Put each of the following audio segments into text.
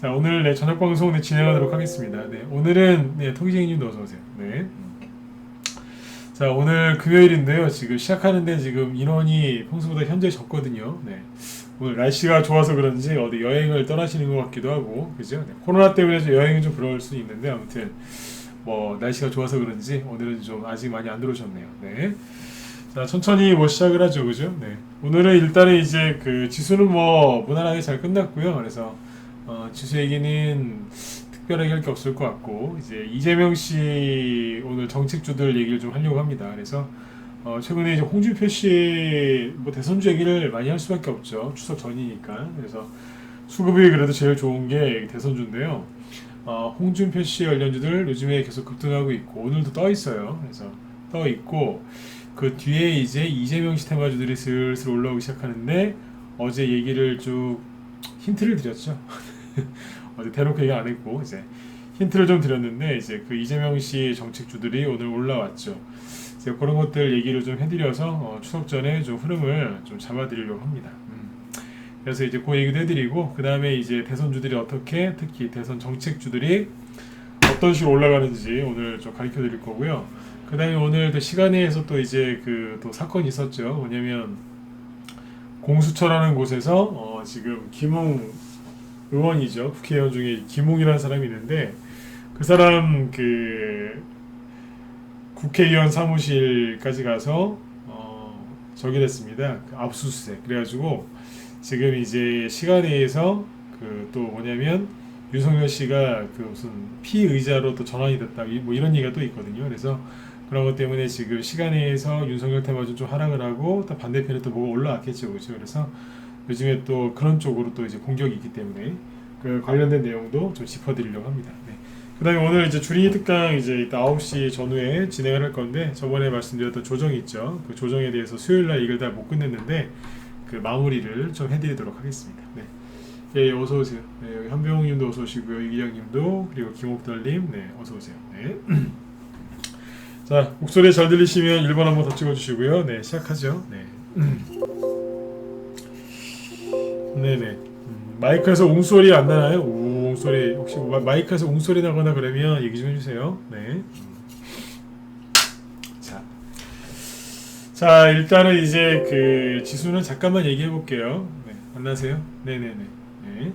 자, 오늘 저녁 방송 진행하도록 하겠습니다. 네, 오늘은 토기쟁이님도 어서 오세요. 네. 자, 오늘 금요일인데요. 지금 시작하는데 지금 인원이 평소보다 현재 적거든요. 네. 오늘 날씨가 좋아서 그런지 어디 여행을 떠나시는 것 같기도 하고, 그죠? 네. 코로나 때문에 여행이 좀 그럴 수 있는데 아무튼 뭐 날씨가 좋아서 그런지 오늘은 좀 아직 많이 안 들어오셨네요. 네. 자, 천천히 뭐 시작을 하죠, 그죠? 네. 오늘은 일단은 이제 그 지수는 뭐 무난하게 잘 끝났고요. 그래서 지수 얘기는 특별하게 할 게 없을 것 같고, 이제 이재명 씨 오늘 정책주들 얘기를 좀 하려고 합니다. 그래서 최근에 이제 홍준표 씨 뭐 대선주 얘기를 많이 할 수밖에 없죠. 추석 전이니까. 그래서 수급이 그래도 제일 좋은 게 대선주인데요. 홍준표 씨 관련주들 요즘에 계속 급등하고 있고 오늘도 떠 있어요. 그래서 떠 있고 그 뒤에 이제 이재명 씨 테마주들이 슬슬 올라오기 시작하는데 어제 얘기를 쭉 힌트를 드렸죠. 어제 대놓고 얘기 안 했고 이제 힌트를 좀 드렸는데 이제 그 이재명 씨 정책주들이 오늘 올라왔죠. 이제 그런 것들 얘기를 좀 해드려서 추석 전에 좀 흐름을 좀 잡아드리려고 합니다. 그래서 이제 그 얘기도 해드리고 그 다음에 이제 대선주들이 어떻게 특히 대선 정책주들이 어떤 식으로 올라가는지 오늘 좀 가르쳐 드릴 거고요. 그 다음에 오늘 또 시간에서 또 이제 그 또 사건이 있었죠. 뭐냐면 공수처라는 곳에서 지금 김웅 의원이죠. 국회의원 중에 김웅이라는 사람이 있는데 그 사람 그 국회의원 사무실까지 가서 저기 됐습니다. 그 압수수색. 그래가지고 지금 이제 시간회에서 그 또 뭐냐면 윤석열 씨가 그 무슨 피의자로 또 전환이 됐다. 뭐 이런 얘기가 또 있거든요. 그래서 그런 것 때문에 지금 시간회에서 윤석열 테마주 좀 하락을 하고 또 반대편에 또 뭐가 올라왔겠죠. 그렇죠. 그래서 요즘에 또 그런 쪽으로 또 이제 공격이 있기 때문에 그 관련된 내용도 좀 짚어드리려고 합니다. 네. 그다음에 오늘 이제 주린이 특강 이제 이따 9시 전후에 진행을 할 건데 저번에 말씀드렸던 조정이 있죠. 그 조정에 대해서 수요일 날 이걸 다 못 끝냈는데 그 마무리를 좀 해드리도록 하겠습니다. 네. 예, 어서 오세요. 네, 여기 한병욱님도 어서 오시고요, 이기장님도 그리고 김옥달님, 네, 어서 오세요. 네. 자, 목소리 잘 들리시면 1번 한번 더 찍어주시고요. 네, 시작하죠. 네. 네네. 마이크에서 웅소리 안 나나요? 웅소리 혹시 마이크에서 웅소리 나거나 그러면 얘기 좀 해주세요. 네. 자, 자 일단은 이제 그 지수는 잠깐만 얘기해 볼게요. 네, 만나세요. 네네네. 네.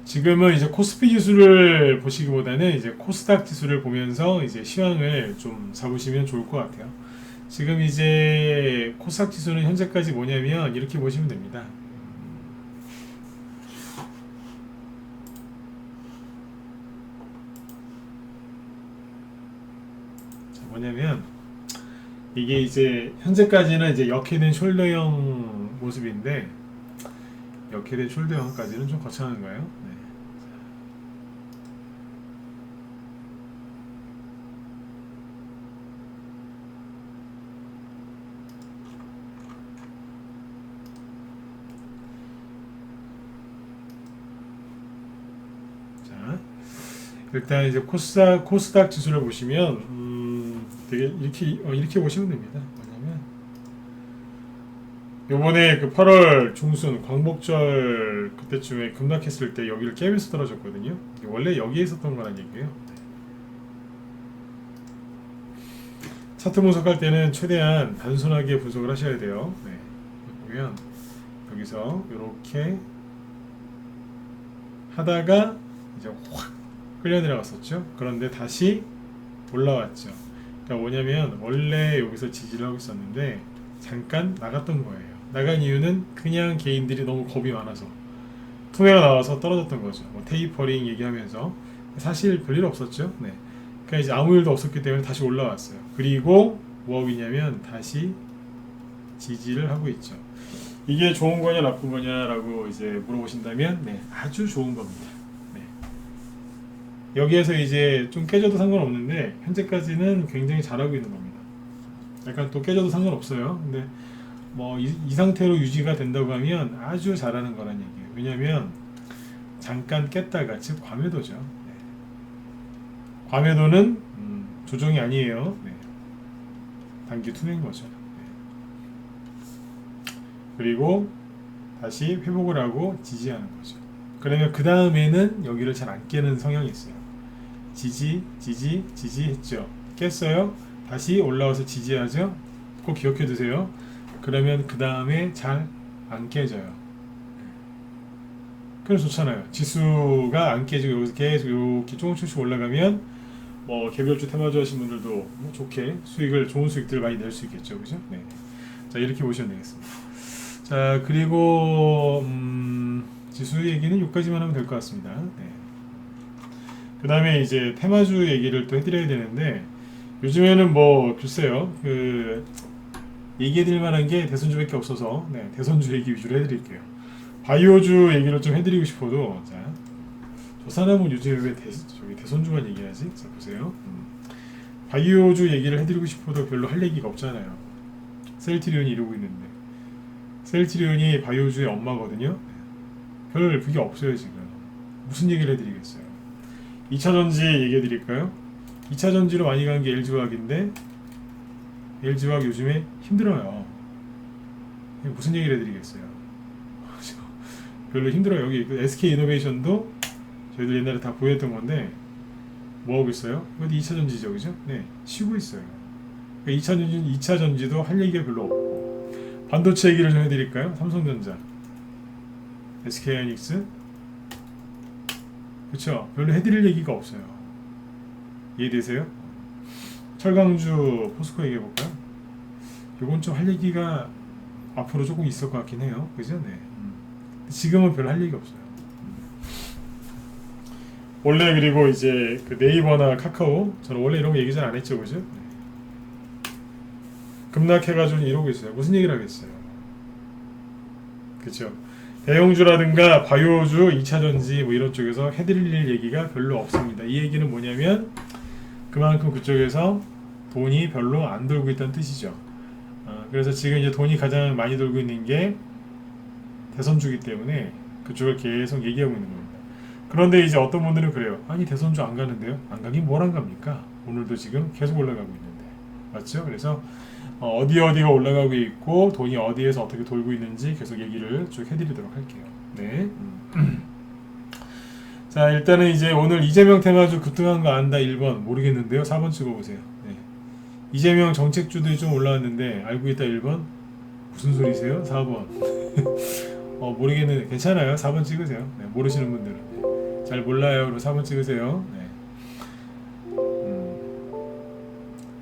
지금은 이제 코스피 지수를 보시기보다는 이제 코스닥 지수를 보면서 이제 시황을 좀 잡으시면 좋을 것 같아요. 지금 이제 코스닥 지수는 현재까지 뭐냐면 이렇게 보시면 됩니다. 자, 뭐냐면 이게 이제 현재까지는 이제 역회된 숄더형 모습인데 역회된 숄더형까지는 좀 거창한가요? 네. 자, 일단 이제 코스닥 지수를 보시면 되게 이렇게 보시면 됩니다. 뭐냐면 요번에 그 8월 중순 광복절 그때쯤에 급락했을 때 여기를 깨면서 떨어졌거든요. 원래 여기에 있었던 거란 얘기예요. 차트 분석할 때는 최대한 단순하게 분석을 하셔야 돼요. 네. 보면 여기서 이렇게 하다가 이제 확 끌려 내려갔었죠. 그런데 다시 올라왔죠. 그러니까 뭐냐면 원래 여기서 지지를 하고 있었는데 잠깐 나갔던 거예요. 나간 이유는 그냥 개인들이 너무 겁이 많아서 투매가 나와서 떨어졌던 거죠. 뭐 테이퍼링 얘기하면서 사실 별일 없었죠. 네. 그러니까 이제 아무 일도 없었기 때문에 다시 올라왔어요. 그리고 무엇이냐면 다시 지지를 하고 있죠. 이게 좋은 거냐 나쁜 거냐라고 이제 물어보신다면 네, 아주 좋은 겁니다. 네. 여기에서 이제 좀 깨져도 상관없는데 현재까지는 굉장히 잘하고 있는 겁니다. 약간 또 깨져도 상관없어요. 근데 뭐 이 상태로 유지가 된다고 하면 아주 잘하는 거란 얘기예요. 왜냐하면 잠깐 깼다가 즉 과매도죠. 네. 과매도는 조정이 아니에요. 네. 단기 투매인 거죠. 네. 그리고 다시 회복을 하고 지지하는 거죠. 그러면 그 다음에는 여기를 잘 안 깨는 성향이 있어요. 지지, 지지, 지지 했죠. 깼어요. 다시 올라와서 지지하죠. 꼭 기억해 두세요. 그러면 그 다음에 잘 안 깨져요. 그래서 좋잖아요. 지수가 안 깨지고 여기서 계속 이렇게 조금씩 올라가면 뭐 개별주 테마주 하신 분들도 뭐 좋게 좋은 수익들을 많이 낼 수 있겠죠. 그죠? 네. 자, 이렇게 보시면 되겠습니다. 자, 그리고 지수 얘기는 여기까지만 하면 될 것 같습니다. 네. 그 다음에 이제 테마주 얘기를 또 해드려야 되는데, 요즘에는 뭐 글쎄요, 얘기해드릴 만한 게 대선주밖에 없어서 대선주 얘기 위주로 해드릴게요. 바이오주 얘기를 좀 해드리고 싶어도, 자, 저 사람은 요즘에 왜 대선주만 얘기하지? 자, 보세요. 바이오주 얘기를 해드리고 싶어도 별로 할 얘기가 없잖아요. 셀트리온이 이러고 있는데, 셀트리온이 바이오주의 엄마거든요. 별 그게 없어요. 지금 무슨 얘기를 해드리겠어요. 2차전지 얘기해드릴까요? 2차전지로 많이 간 게 LG화학인데, LG화학 요즘에 힘들어요. 무슨 얘기를 해드리겠어요. 별로 힘들어요. 여기 SK이노베이션도 저희들 옛날에 다 보였던 건데 뭐 하고 있어요? 이것도 2차전지죠, 그죠? 네, 쉬고 있어요. 그러니까 2차전지도 할 얘기가 별로 없고, 반도체 얘기를 좀 해드릴까요? 삼성전자, SK하이닉스, 그쵸? 별로 해드릴 얘기가 없어요. 이해되세요? 철강주, 포스코 얘기해볼까요? 요건 좀 할 얘기가 앞으로 조금 있을 것 같긴 해요. 그죠? 네. 지금은 별로 할 얘기가 없어요. 원래 그리고 이제 그 네이버나 카카오, 저는 원래 이런 거 얘기 잘 안 했죠. 그죠? 네. 급락해가지고 이러고 있어요. 무슨 얘기를 하겠어요. 그쵸? 대형주라든가 바이오주, 2차전지 뭐 이런 쪽에서 해드릴 얘기가 별로 없습니다. 이 얘기는 뭐냐면 그만큼 그쪽에서 돈이 별로 안 돌고 있다는 뜻이죠. 그래서 지금 이제 돈이 가장 많이 돌고 있는 게 대선주기 때문에 그쪽을 계속 얘기하고 있는 겁니다. 그런데 이제 어떤 분들은 그래요. 아니 대선주 안 가는데요? 안 가긴 뭘 안 갑니까? 오늘도 지금 계속 올라가고 있는데, 맞죠? 그래서 어디가 올라가고 있고 돈이 어디에서 어떻게 돌고 있는지 계속 얘기를 쭉 해드리도록 할게요. 네. 자, 일단은 이제 오늘 이재명 테마주 급등한 거 안다 1번 모르겠는데요. 4번 찍어보세요. 네. 이재명 정책주들이 좀 올라왔는데 알고 있다 1번? 무슨 소리세요? 4번. 모르겠는데 괜찮아요. 4번 찍으세요. 네, 모르시는 분들은. 네. 잘 몰라요. 그럼 4번 찍으세요. 네.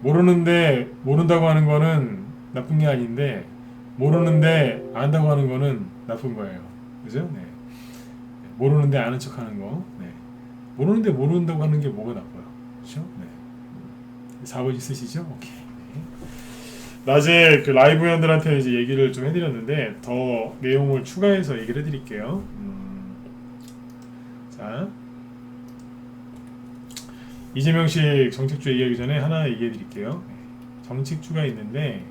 모르는데 모른다고 하는 거는 나쁜 게 아닌데, 모르는데 안다고 하는 거는 나쁜 거예요. 그죠? 네. 모르는데 아는 척 하는 거. 네. 모르는데 모른다고 하는 게 뭐가 나빠요. 그렇죠? 네. 4번 있으시죠? 오케이. 네. 낮에 그 라이브 회원들한테 이제 얘기를 좀 해드렸는데 더 내용을 추가해서 얘기를 해드릴게요. 자, 이재명식 정책주 얘기하기 전에 하나 얘기해드릴게요. 정책주가 있는데,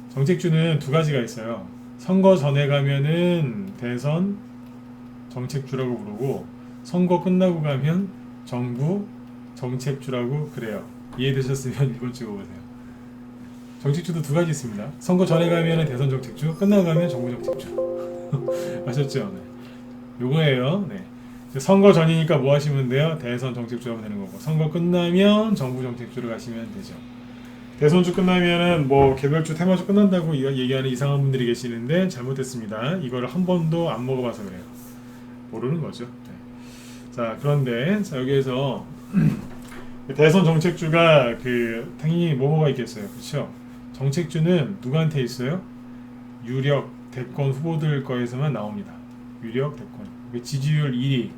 정책주는 두 가지가 있어요. 선거 전에 가면은 대선 정책주라고 부르고, 선거 끝나고 가면 정부 정책주라고 그래요. 이해되셨으면 1번 찍어보세요. 정책주도 두 가지 있습니다. 선거 전에 가면 대선 정책주, 끝나고 가면 정부 정책주. 아셨죠? 네. 요거예요. 네. 선거 전이니까 뭐 하시면 돼요? 대선 정책주 하면 되는 거고, 선거 끝나면 정부 정책주로 가시면 되죠. 대선주 끝나면은 뭐 개별주, 테마주 끝난다고 얘기하는 이상한 분들이 계시는데 잘못됐습니다. 이거를 한 번도 안 먹어봐서 그래요. 모르는 거죠. 네. 자, 그런데 자, 여기에서 대선 정책주가 당연히 뭐가 있겠어요, 그렇죠? 정책주는 누구한테 있어요? 유력 대권 후보들 거에서만 나옵니다. 유력 대권. 지지율 1위.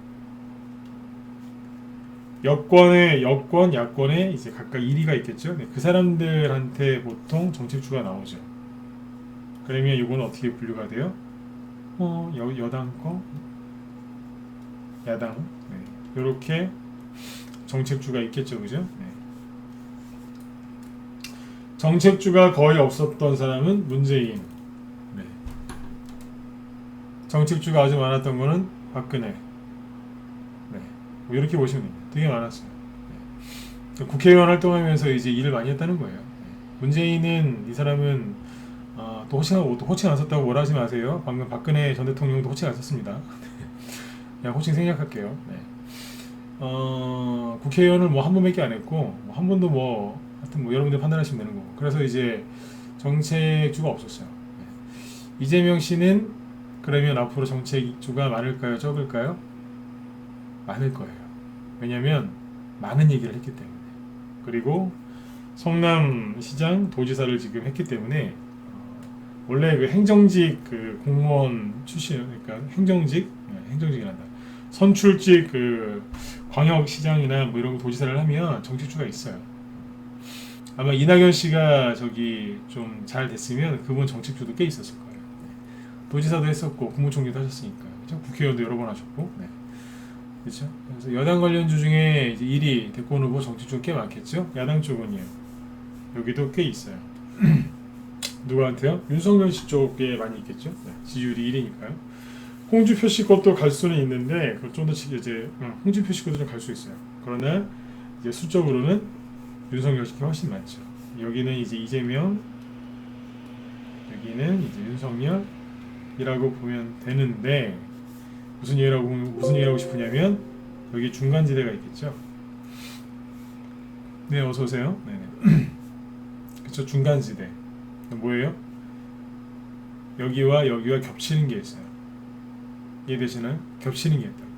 여권, 야권에 이제 각각 1위가 있겠죠. 네, 그 사람들한테 보통 정책주가 나오죠. 그러면 이건 어떻게 분류가 돼요? 여당 거, 야당. 네, 이렇게 정책주가 있겠죠, 그죠? 네. 정책주가 거의 없었던 사람은 문재인. 네. 정책주가 아주 많았던 거는 박근혜. 네. 뭐 이렇게 보시면 됩니다. 되게 많았어요. 네. 국회의원 활동하면서 이제 일을 많이 했다는 거예요. 네. 문재인은 이 사람은 또 호칭 안 썼다고 뭐라 하지 마세요. 방금 박근혜 전 대통령도 호칭 안 썼습니다. 그냥 호칭 생략할게요. 네. 국회의원을 뭐 한 번밖에 안 했고 한 번도 뭐 하여튼 뭐 여러분들 판단하시면 되는 거고. 그래서 이제 정책주가 없었어요. 네. 이재명 씨는 그러면 앞으로 정책주가 많을까요? 적을까요? 많을 거예요. 왜냐면 많은 얘기를 했기 때문에. 그리고 성남시장 도지사를 지금 했기 때문에 원래 그 행정직 그 공무원 출신, 그러니까 행정직이란다. 선출직 그 광역시장이나 뭐 이런 도지사를 하면 정책주가 있어요. 아마 이낙연 씨가 저기 좀 잘 됐으면 그분 정책주도 꽤 있었을 거예요. 도지사도 했었고 국무총리도 하셨으니까, 그렇죠? 국회의원도 여러 번 하셨고, 네. 그렇죠? 그래서 여당 관련주 중에 이제 1위 대권 후보 정책주 꽤 많겠죠? 야당 쪽은요. 여기도 꽤 있어요. 누구한테요? 윤석열 씨 쪽에 많이 있겠죠? 네. 지지율이 1위니까요. 홍준표 씨 것도 갈 수는 있는데 그걸 좀 더 이제 홍준표 씨 것도 좀 갈 수 있어요. 그러나 이제 수적으로는 윤석열 씨가 훨씬 많죠. 여기는 이제 이재명, 여기는 이제 윤석열이라고 보면 되는데 무슨 얘기하고 싶으냐면 여기 중간지대가 있겠죠. 네, 어서 오세요. 네네. 그쵸, 중간지대. 뭐예요? 여기와 여기와 겹치는 게 있어요. 이해되시나요? 겹치는 게 있다.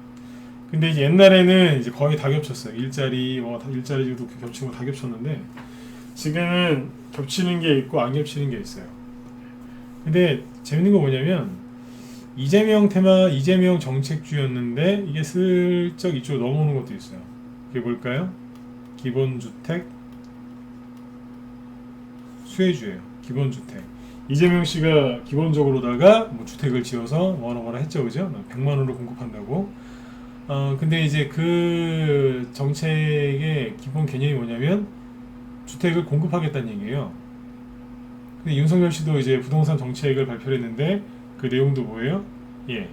근데 이제 옛날에는 이제 거의 다 겹쳤어요. 일자리도 겹치고 다 겹쳤는데 지금은 겹치는 게 있고 안 겹치는 게 있어요. 근데 재밌는 거 뭐냐면 이재명 정책주였는데 이게 슬쩍 이쪽으로 넘어오는 것도 있어요. 그게 뭘까요? 기본주택 수혜주예요. 기본주택. 이재명 씨가 기본적으로다가 뭐 주택을 지어서 뭐라 했죠, 그죠? 100만 원으로 공급한다고. 근데 이제 그 정책의 기본 개념이 뭐냐면 주택을 공급하겠다는 얘기예요. 근데 윤석열 씨도 이제 부동산 정책을 발표했는데 그 내용도 뭐예요? 예,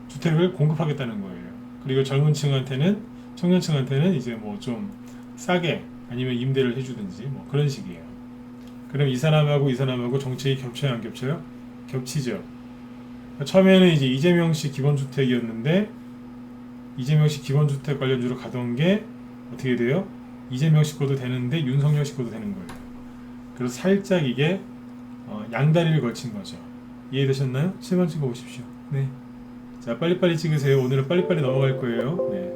주택을 공급하겠다는 거예요. 그리고 청년층한테는 이제 뭐 좀 싸게 아니면 임대를 해주든지 뭐 그런 식이에요. 그럼 이 사람하고 정책이 겹쳐요, 안 겹쳐요? 겹치죠. 처음에는 이제 이재명 씨 기본주택이었는데 이재명 씨 기본주택 관련주로 가던 게 어떻게 돼요? 이재명 씨 거도 되는데 윤석열 씨 거도 되는 거예요. 그래서 살짝 이게 양다리를 걸친 거죠. 이해되셨나요? 7번 찍어 보십시오. 네. 자, 빨리빨리 찍으세요. 오늘은 빨리빨리 넘어갈 거예요. 네.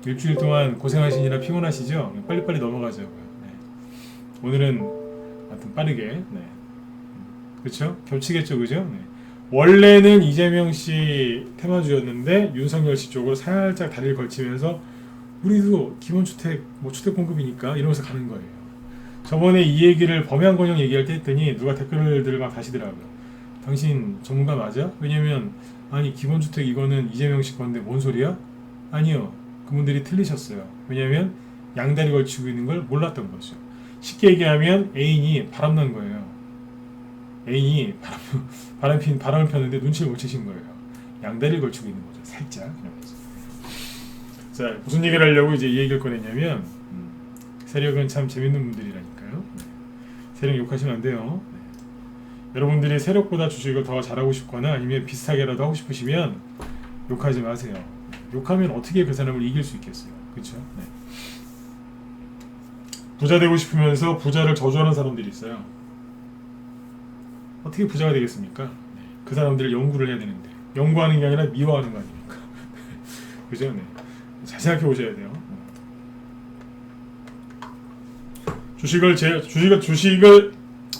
일주일 동안 고생하시느라 피곤하시죠? 빨리빨리 넘어가자고요. 네. 오늘은 하여튼 빠르게. 네. 그렇죠? 겹치겠죠, 그죠? 네. 원래는 이재명 씨 테마주였는데 윤석열 씨 쪽으로 살짝 다리를 걸치면서 우리도 기본주택, 뭐 주택 공급이니까 이러면서 가는 거예요. 저번에 이 얘기를 범양건영 얘기할 때 했더니 누가 댓글들 막 다시더라고요. 당신 전문가 맞아? 왜냐면 아니 기본주택 이거는 이재명 씨 건데 뭔 소리야? 아니요. 그분들이 틀리셨어요. 왜냐면 양다리 걸치고 있는 걸 몰랐던 거죠. 쉽게 얘기하면 애인이 바람난 거예요. 애인이 바람을 폈는데 눈치를 못 채신 거예요. 양다리를 걸치고 있는 거죠. 살짝. 자, 무슨 얘기를 하려고 이제 이 얘기를 꺼냈냐면 세력은 참 재밌는 분들이라니까요. 네. 세력 욕하시면 안 돼요. 네. 여러분들이 세력보다 주식을 더 잘하고 싶거나 아니면 비슷하게라도 하고 싶으시면 욕하지 마세요. 욕하면 어떻게 그 사람을 이길 수 있겠어요. 그렇죠? 네. 부자 되고 싶으면서 부자를 저주하는 사람들이 있어요. 어떻게 부자가 되겠습니까? 네. 그 사람들을 연구를 해야 되는데 연구하는 게 아니라 미워하는 거 아닙니까? 그죠? 네. 잘 생각해 보셔야 돼요. 주식을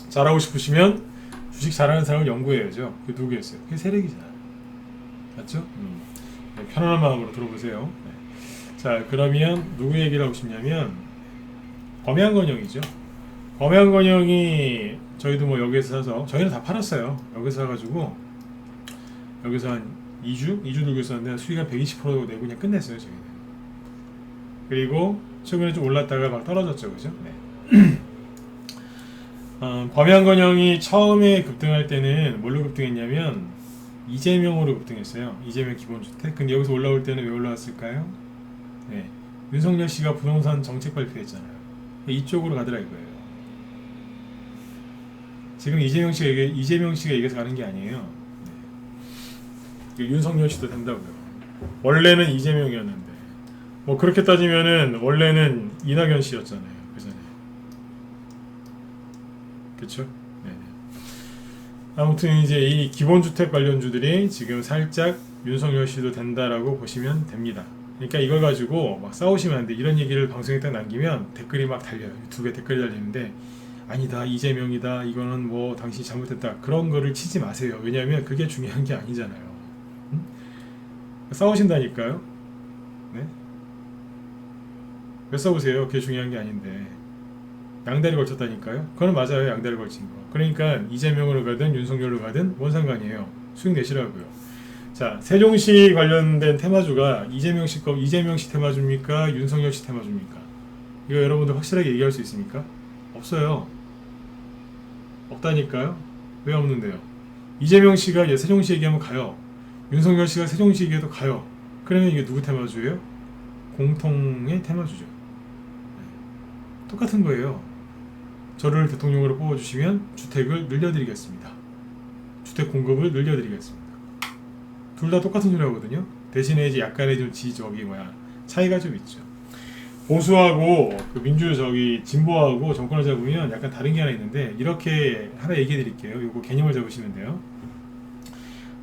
잘하고 싶으시면 주식 잘하는 사람을 연구해야죠. 그게 누구겠어요? 그게 세력이잖아요. 맞죠? 네, 편안한 마음으로 들어보세요. 네. 자, 그러면 누구 얘기를 하고 싶냐면 범양건영이죠. 범양건영이 저희도 뭐 여기에서 사서 저희는 다 팔았어요. 여기서 사가지고 여기서 한 2주 들고 있었는데 수익 한 120% 내고 그냥 끝냈어요. 저희는. 그리고 최근에 좀 올랐다가 막 떨어졌죠. 그죠? 네. 범양건영이 처음에 급등할 때는 뭘로 급등했냐면 이재명으로 급등했어요. 이재명 기본주택. 근데 여기서 올라올 때는 왜 올라왔을까요? 네. 윤석열 씨가 부동산 정책 발표했잖아요. 이쪽으로 가더라 이거예요. 지금 이재명 씨가 얘기해서 가는 게 아니에요. 네. 윤석열 씨도 된다고요. 원래는 이재명이었는데 뭐 그렇게 따지면은 원래는 이낙연 씨였잖아요. 그 전에. 그렇죠? 네. 아무튼 이제 이 기본주택 관련주들이 지금 살짝 윤석열 씨도 된다라고 보시면 됩니다. 그러니까 이걸 가지고 막 싸우시면 안 돼. 이런 얘기를 방송에 딱 남기면 댓글이 막 달려요. 유튜브에 댓글이 달리는데 아니다, 이재명이다, 이거는 뭐 당신이 잘못했다, 그런 거를 치지 마세요. 왜냐하면 그게 중요한 게 아니잖아요. 응? 싸우신다니까요. 네? 왜 싸우세요? 그게 중요한 게 아닌데. 양다리 걸쳤다니까요. 그건 맞아요. 양다리 걸친 거. 그러니까 이재명으로 가든 윤석열로 가든 뭔 상관이에요. 수익 내시라고요. 자, 세종시 관련된 테마주가 이재명 씨 테마주입니까? 윤석열 씨 테마주입니까? 이거 여러분들 확실하게 얘기할 수 있습니까? 없어요. 없다니까요. 왜 없는데요? 이재명 씨가 세종시 얘기하면 가요. 윤석열 씨가 세종시 얘기해도 가요. 그러면 이게 누구 테마주예요? 공통의 테마주죠. 똑같은 거예요. 저를 대통령으로 뽑아주시면 주택을 늘려드리겠습니다. 주택 공급을 늘려드리겠습니다. 둘 다 똑같은 소리 하거든요. 대신에 이제 약간의 좀 차이가 좀 있죠. 보수하고 진보하고 정권을 잡으면 약간 다른 게 하나 있는데, 이렇게 하나 얘기해 드릴게요. 요거 개념을 잡으시면 돼요.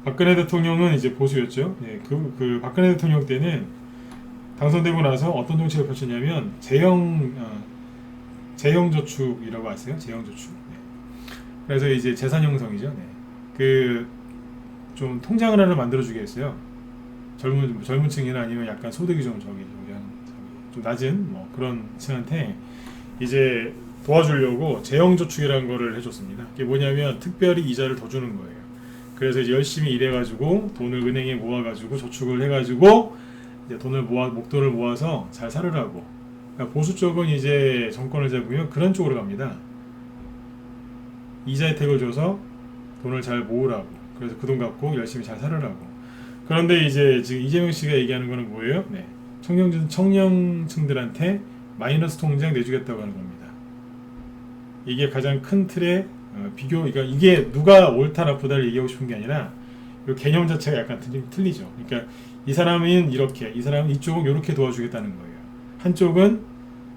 박근혜 대통령은 이제 보수였죠. 네, 그 박근혜 대통령 때는 당선되고 나서 어떤 정책을 펼쳤냐면 재형저축이라고 아세요? 재형저축. 네. 그래서 이제 재산 형성이죠. 네. 좀 통장을 하나 만들어주게 했어요. 젊은 층이나 아니면 약간 소득이 좀 낮은 뭐 그런 층한테 이제 도와주려고 재형저축이라는 거를 해줬습니다. 이게 뭐냐면 특별히 이자를 더 주는 거예요. 그래서 이제 열심히 일해가지고 돈을 은행에 모아가지고 저축을 해가지고 이제 목돈을 모아서 잘 살으라고. 그러니까 보수 쪽은 이제 정권을 잡으면 그런 쪽으로 갑니다. 이자 혜택을 줘서 돈을 잘 모으라고. 그래서 그 돈 갖고 열심히 잘 살으라고. 그런데 이제 지금 이재명 씨가 얘기하는 거는 뭐예요? 네. 청년층들한테 마이너스 통장 내주겠다고 하는 겁니다. 이게 가장 큰 틀의 그러니까 이게 누가 옳다 나쁘다를 얘기하고 싶은 게 아니라 이 개념 자체가 약간 틀리죠. 그러니까 이 사람은 이렇게, 이 사람은 이쪽은 이렇게 도와주겠다는 거예요. 한쪽은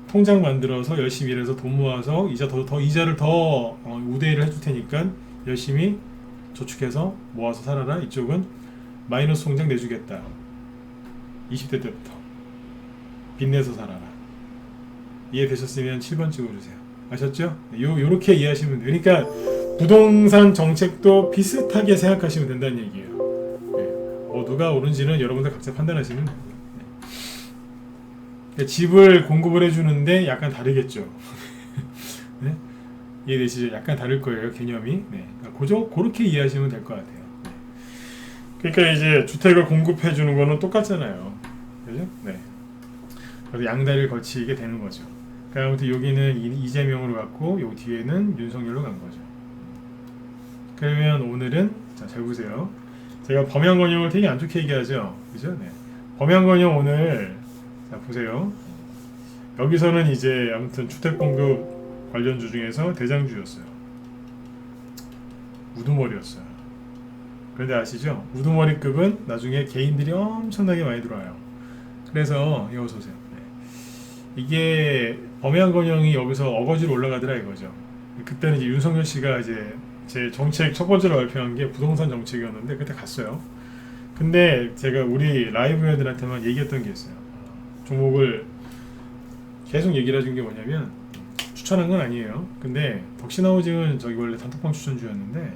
통장 만들어서 열심히 일해서 돈 모아서 이자를 더 우대를 해줄 테니까 열심히 저축해서 모아서 살아라. 이쪽은 마이너스 통장 내주겠다. 20대 때부터 빚내서 살아라. 이해되셨으면 7번 찍어주세요. 아셨죠? 요렇게 이해하시면 돼요. 그러니까 부동산 정책도 비슷하게 생각하시면 된다는 얘기예요. 네. 누가 옳은지는 여러분들 각자 판단하시면 돼요. 네. 집을 공급을 해주는데 약간 다르겠죠. 네? 이해되시죠? 약간 다를 거예요, 개념이. 네. 그렇게 이해하시면 될 것 같아요. 네. 그러니까 이제 주택을 공급해 주는 거는 똑같잖아요. 그죠? 네. 그래서 양다리를 걸치게 되는 거죠. 그러니까 아무튼 여기는 이재명으로 갔고, 요 뒤에는 윤석열로 간 거죠. 그러면 오늘은, 자, 잘 보세요. 제가 범양건영을 되게 안 좋게 얘기하죠. 그죠? 네. 범양건영 오늘, 자, 보세요. 여기서는 이제 아무튼 주택 공급 관련주 중에서 대장주였어요. 우두머리였어요. 그런데 아시죠? 우두머리급은 나중에 개인들이 엄청나게 많이 들어와요. 그래서 이거 보세요. 네. 이게 범양건영이 여기서 어거지로 올라가더라 이거죠. 그때는 이제 윤석열 씨가 이제 제 정책 첫 번째로 발표한 게 부동산 정책이었는데 그때 갔어요. 근데 제가 우리 라이브 애들한테만 얘기했던 게 있어요. 종목을 계속 얘기를 해준 게 뭐냐면, 추천한 건 아니에요. 근데 덕신하우징은 저기 원래 단톡방 추천주였는데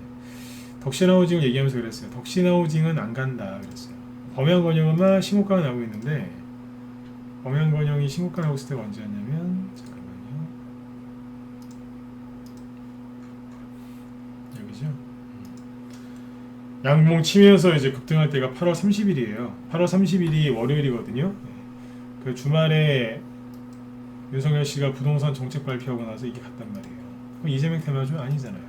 덕신하우징을 얘기하면서 그랬어요. 덕신하우징은 안 간다 그랬어요. 범양건영은 막 신고가가 나오고 있는데, 범양건영이 신고가 나오고 있을 때가 언제였냐면, 잠깐만요. 여기죠. 양봉 치면서 이제 급등할 때가 8월 30일이에요. 8월 30일이 월요일이거든요. 그 주말에 윤석열 씨가 부동산 정책 발표하고 나서 이게 갔단 말이에요. 그럼 이재명 테마주 아니잖아요.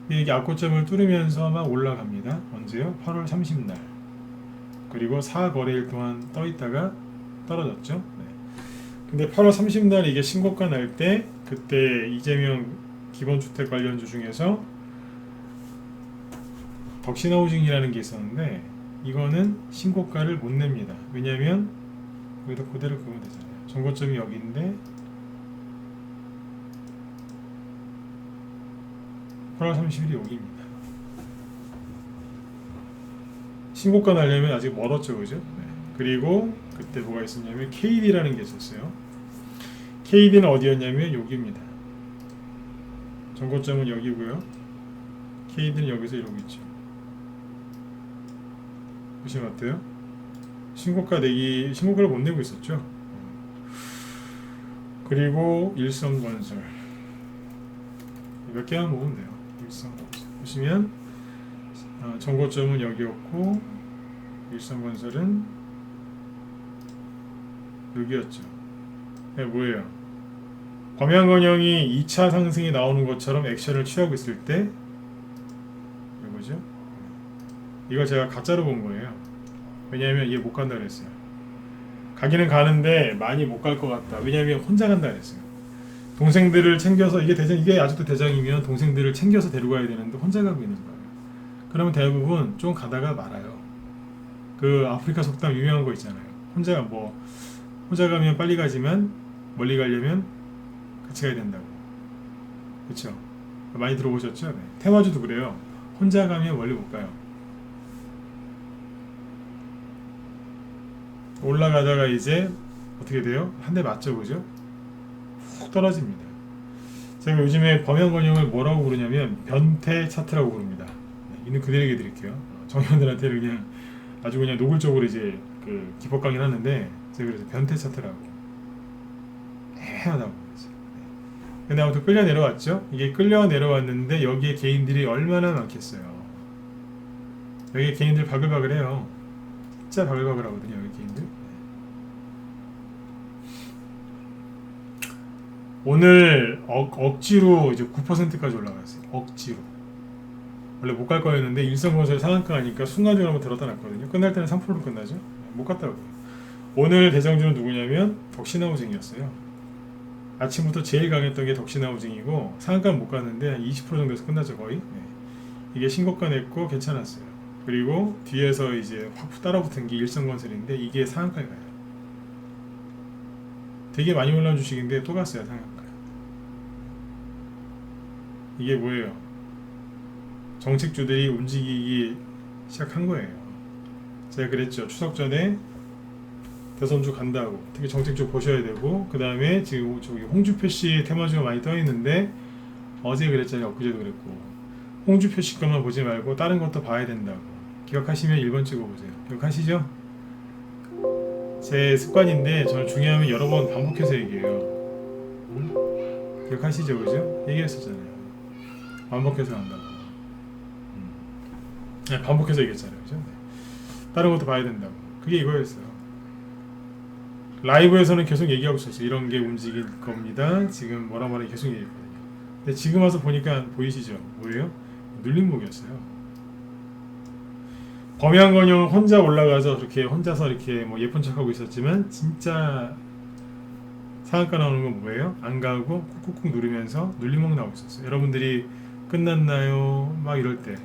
이게 악고점을 뚫으면서 막 올라갑니다. 언제요? 8월 30날. 그리고 4거래일 동안 떠 있다가 떨어졌죠. 네. 근데 8월 30날 이게 신고가 날 때, 그때 이재명 기본주택 관련주 중에서 덕신하우징이라는 게 있었는데 이거는 신고가를 못 냅니다. 왜냐하면 여기다 그대로 그으면 되잖아요. 정고점이 여기인데 8월 30일이 여기입니다. 신고가 날려면 아직 멀었죠, 그죠? 네. 그리고 그때 뭐가 있었냐면 KD라는 게 있었어요. KD는 어디였냐면 여기입니다. 정고점은 여기고요. KD는 여기서 이러고 있죠. 보시면 어때요? 신고가를 못 내고 있었죠. 그리고 일성건설 몇 개만 모으면 돼요. 일성건설 보시면 정고점은 여기였고 일성건설은 여기였죠. 네, 뭐예요? 범양건영이 2차 상승이 나오는 것처럼 액션을 취하고 있을 때 이거죠. 이걸 제가 가짜로 본 거예요. 왜냐하면 얘 못 간다 그랬어요. 가기는 가는데 많이 못 갈 것 같다. 왜냐하면 혼자 간다 그랬어요. 동생들을 챙겨서 이게 아직도 대장이면 동생들을 챙겨서 데려가야 되는데 혼자 가고 있는 거예요. 그러면 대부분 좀 가다가 말아요. 그 아프리카 속담 유명한 거 있잖아요. 혼자 가면 빨리 가지만 멀리 가려면 같이 가야 된다고. 그렇죠? 많이 들어보셨죠? 네. 테마주도 그래요. 혼자 가면 멀리 못 가요. 올라가다가 이제 어떻게 돼요? 한 대 맞죠, 그죠? 훅 떨어집니다. 제가 요즘에 범양건영을 뭐라고 부르냐면 변태 차트라고 부릅니다. 있는 그대로 얘기 드릴게요. 정의원들한테는 그냥 아주 그냥 노골적으로 이제 그 기법 강의를 하는데 제가 그래서 변태 차트라고 애매하다고 그러죠. 근데 아무튼 끌려 내려왔죠. 이게 끌려 내려왔는데 여기에 개인들이 얼마나 많겠어요. 여기 개인들 바글바글해요. 진짜 바글바글하거든요, 여기 개인들. 오늘 억지로 이제 9%까지 올라갔어요. 억지로. 원래 못 갈 거였는데 일성건설 상한가 하니까 순간적으로 한번 들었다 놨거든요. 끝날 때는 3%로 끝나죠. 못 갔다고요. 오늘 대장주는 누구냐면 덕신하우징이었어요. 아침부터 제일 강했던 게 덕신하우징이고 상한가는 못 갔는데 한 20% 정도에서 끝나죠, 거의. 네. 이게 신고가 냈고 괜찮았어요. 그리고 뒤에서 이제 확 따라붙은 게 일성건설인데 이게 상한가에 가요. 되게 많이 올라온 주식인데 또 갔어요, 상한가. 이게 뭐예요? 정책주들이 움직이기 시작한 거예요. 제가 그랬죠. 추석 전에 대선주 간다고. 특히 정책주 보셔야 되고, 그 다음에 지금 저기 홍준표 씨 테마주가 많이 떠 있는데 어제 그랬잖아요. 엊그제도 그랬고, 홍준표 씨 것만 보지 말고 다른 것도 봐야 된다고. 기억하시면 1번 찍어보세요. 기억하시죠? 제 습관인데 저는 중요하면 여러 번 반복해서 얘기해요. 기억하시죠, 그죠? 얘기했었잖아요. 반복해서 한다고. 네, 반복해서 얘기했잖아요, 그죠? 네. 다른 것도 봐야 된다고. 그게 이거였어요. 라이브에서는 계속 얘기하고 있었어요. 이런 게 움직일 겁니다. 지금 뭐라 계속 얘기했거든요. 근데 지금 와서 보니까 보이시죠? 뭐예요? 눌림목이었어요. 범양건영 혼자 올라가서 그렇게 혼자서 이렇게 뭐 예쁜 척하고 있었지만 진짜 상한가 나오는 건 뭐예요? 안 가고 꾹꾹꾹 누르면서 눌림목 나오고 있었어요. 여러분들이 끝났나요? 막 이럴 때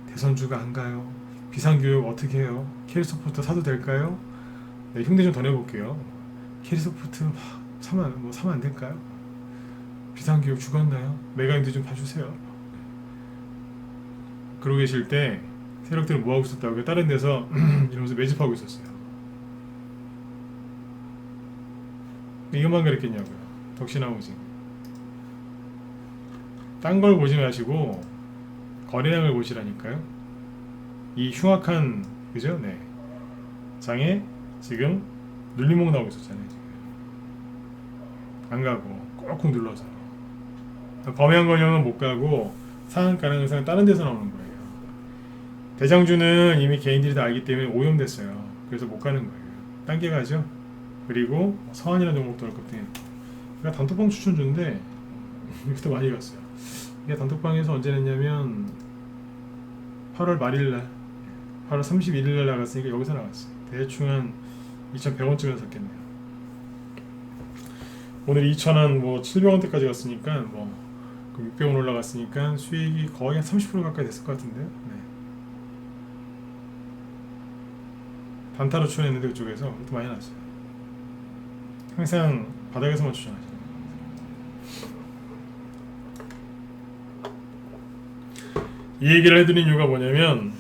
대선주가 안 가요. 비상교육 어떻게 해요? 캐리소프트 사도 될까요? 네, 흉내 좀 더 내볼게요. 캐리소프트 사면 안 될까요? 비상교육 죽었나요? 메가인드 좀 봐주세요. 그러고 계실 때 세력들은 뭐하고 있었다고요? 다른 데서 이러면서 매집하고 있었어요. 이것만 그랬겠냐고요. 덕신하우징. 딴 걸 보지 마시고 거래량을 보시라니까요. 이 흉악한, 그죠? 네. 장에 지금 눌림목 나오고 있었잖아요. 지금. 안 가고 꾹꾹 눌러서. 범양건영은 못 가고 상한가는 항상 다른 데서 나오는 거예요. 대장주는 이미 개인들이 다 알기 때문에 오염됐어요. 그래서 못 가는 거예요. 딴 게 가죠. 그리고 서한이라는 종목도 얼급등했고. 그러니까 단톡방 추천주인데 이것도 많이 갔어요. 이게 단톡방에서 언제 냈냐면 8월 말일날 8월 31일날 나갔으니까 여기서 나갔어요. 대충 한 2,100원쯤에 샀겠네요. 오늘 2,000원 700원대까지 갔으니까 600원 올라갔으니까 수익이 거의 한 30% 가까이 됐을 것 같은데요. 네. 단타로 추천했는데 그쪽에서 그것도 많이 났어요. 항상 바닥에서만 추천하죠. 이 얘기를 해드린 이유가 뭐냐면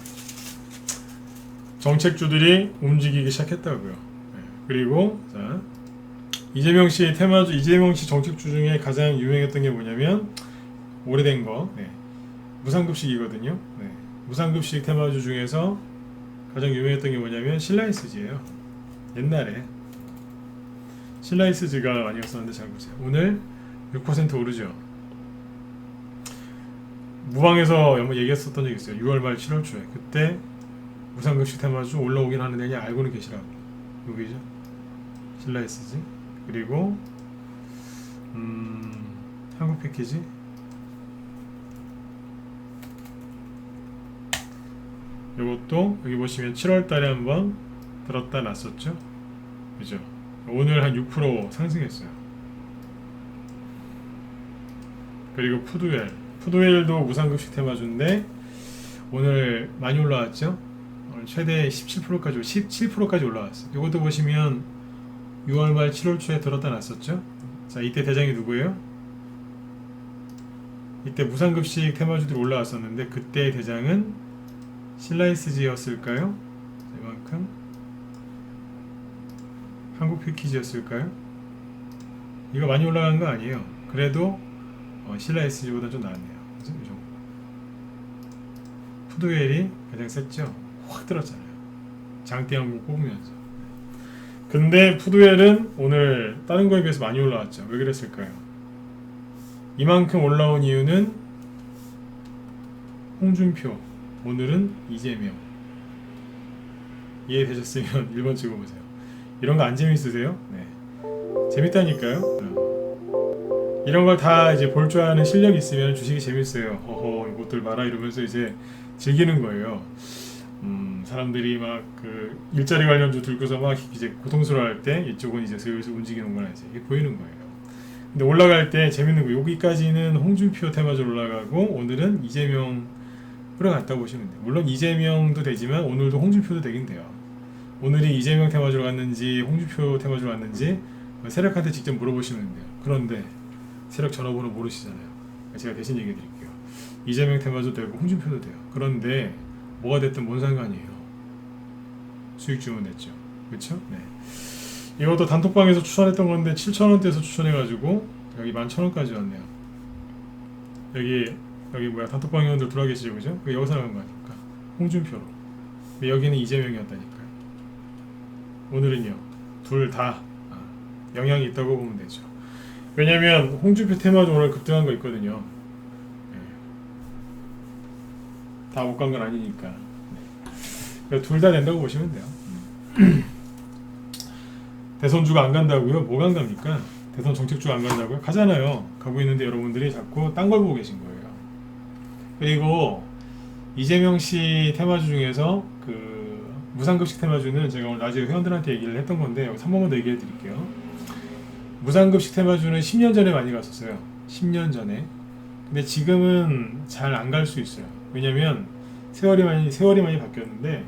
정책주들이 움직이기 시작했다고요. 네. 그리고 자, 이재명 씨 테마주, 이재명 씨 정책주 중에 가장 유명했던 게 뭐냐면 오래된 거, 네. 무상급식이거든요. 네. 무상급식 테마주 중에서 가장 유명했던 게 뭐냐면 신라이스즈예요. 옛날에 신라이스즈가 많이 갔었는데 잘 보세요. 오늘 6% 오르죠. 무방에서 한번 얘기했었던 적이 있어요. 6월 말 7월 초에 그때 무상급식 테마주 올라오긴 하는데 그냥 알고는 계시라고. 여기죠. 신라이스즈. 그리고 한국 패키지. 이것도 여기 보시면 7월 달에 한번 들었다 놨었죠. 그죠? 오늘 한 6% 상승했어요. 그리고 푸드웰도 무상급식 테마주인데 오늘 많이 올라왔죠. 오늘 최대 17%까지 17%까지 올라왔어요. 이것도 보시면 6월 말 7월 초에 들었다 놨었죠. 자, 이때 대장이 누구예요? 이때 무상급식 테마주들이 올라왔었는데 그때의 대장은 신라이스즈였을까요? 이만큼 한국 패키지였을까요? 이거 많이 올라간 거 아니에요. 그래도 신라이스즈보다 좀 나았네요. 그죠? 이 정도. 푸드웰이 가장 셌죠. 확 들었잖아요. 장대 한국 뽑으면서. 근데 푸드웰은 오늘 다른 거에 비해서 많이 올라왔죠. 왜 그랬을까요? 이만큼 올라온 이유는 홍준표, 오늘은 이재명. 이해되셨으면 1번 찍어보세요. 이런 거 안 재밌으세요? 네. 재밌다니까요. 이런 걸 다 이제 볼 줄 아는 실력이 있으면 주식이 재밌어요. 허허, 이것들 봐라 이러면서 이제 즐기는 거예요. 사람들이 막 그 일자리 관련주 들고서 막 이제 고통스러워할 때 이쪽은 이제 슬슬 움직이는구나 이제 이게 보이는 거예요. 근데 올라갈 때 재밌는 거 여기까지는 홍준표 테마주 올라가고 오늘은 이재명 끌어갔다고 보시면 돼요. 물론 이재명도 되지만 오늘도 홍준표도 되긴 돼요. 오늘이 이재명 테마주로 갔는지 홍준표 테마주로 갔는지 세력한테 직접 물어보시면 돼요. 그런데 세력 전화번호 모르시잖아요. 제가 대신 얘기해 드릴게요. 이재명 테마주 되고 홍준표도 돼요. 그런데 뭐가 됐든 뭔 상관이에요. 수익 주문했죠. 그렇죠? 네. 이것도 단톡방에서 추천했던 건데 7,000원대에서 추천해가지고 여기 11,000원까지 왔네요. 여기 뭐야 단톡방 회원들 들어와 계시죠, 그죠? 여기서 나간 거 아닙니까? 홍준표로. 근데 여기는 이재명이었다니까요. 오늘은요 둘 다 영향이 있다고 보면 되죠. 왜냐면 홍준표 테마주 오늘 급등한 거 있거든요. 네. 다 못 간 건 아니니까. 네. 둘 다 된다고 보시면 돼요. 대선주가 안 간다고요? 뭐가 안 갑니까? 대선 정책주가 안 간다고요? 가잖아요. 가고 있는데 여러분들이 자꾸 딴 걸 보고 계신 거예요. 그리고 이재명 씨 테마주 중에서 그 무상급식 테마주는 제가 오늘 낮에 회원들한테 얘기를 했던 건데 여기서 한 번만 더 얘기해 드릴게요. 무상급식 테마주는 10년 전에 많이 갔었어요. 10년 전에. 근데 지금은 잘 안 갈 수 있어요. 왜냐면 세월이 많이 바뀌었는데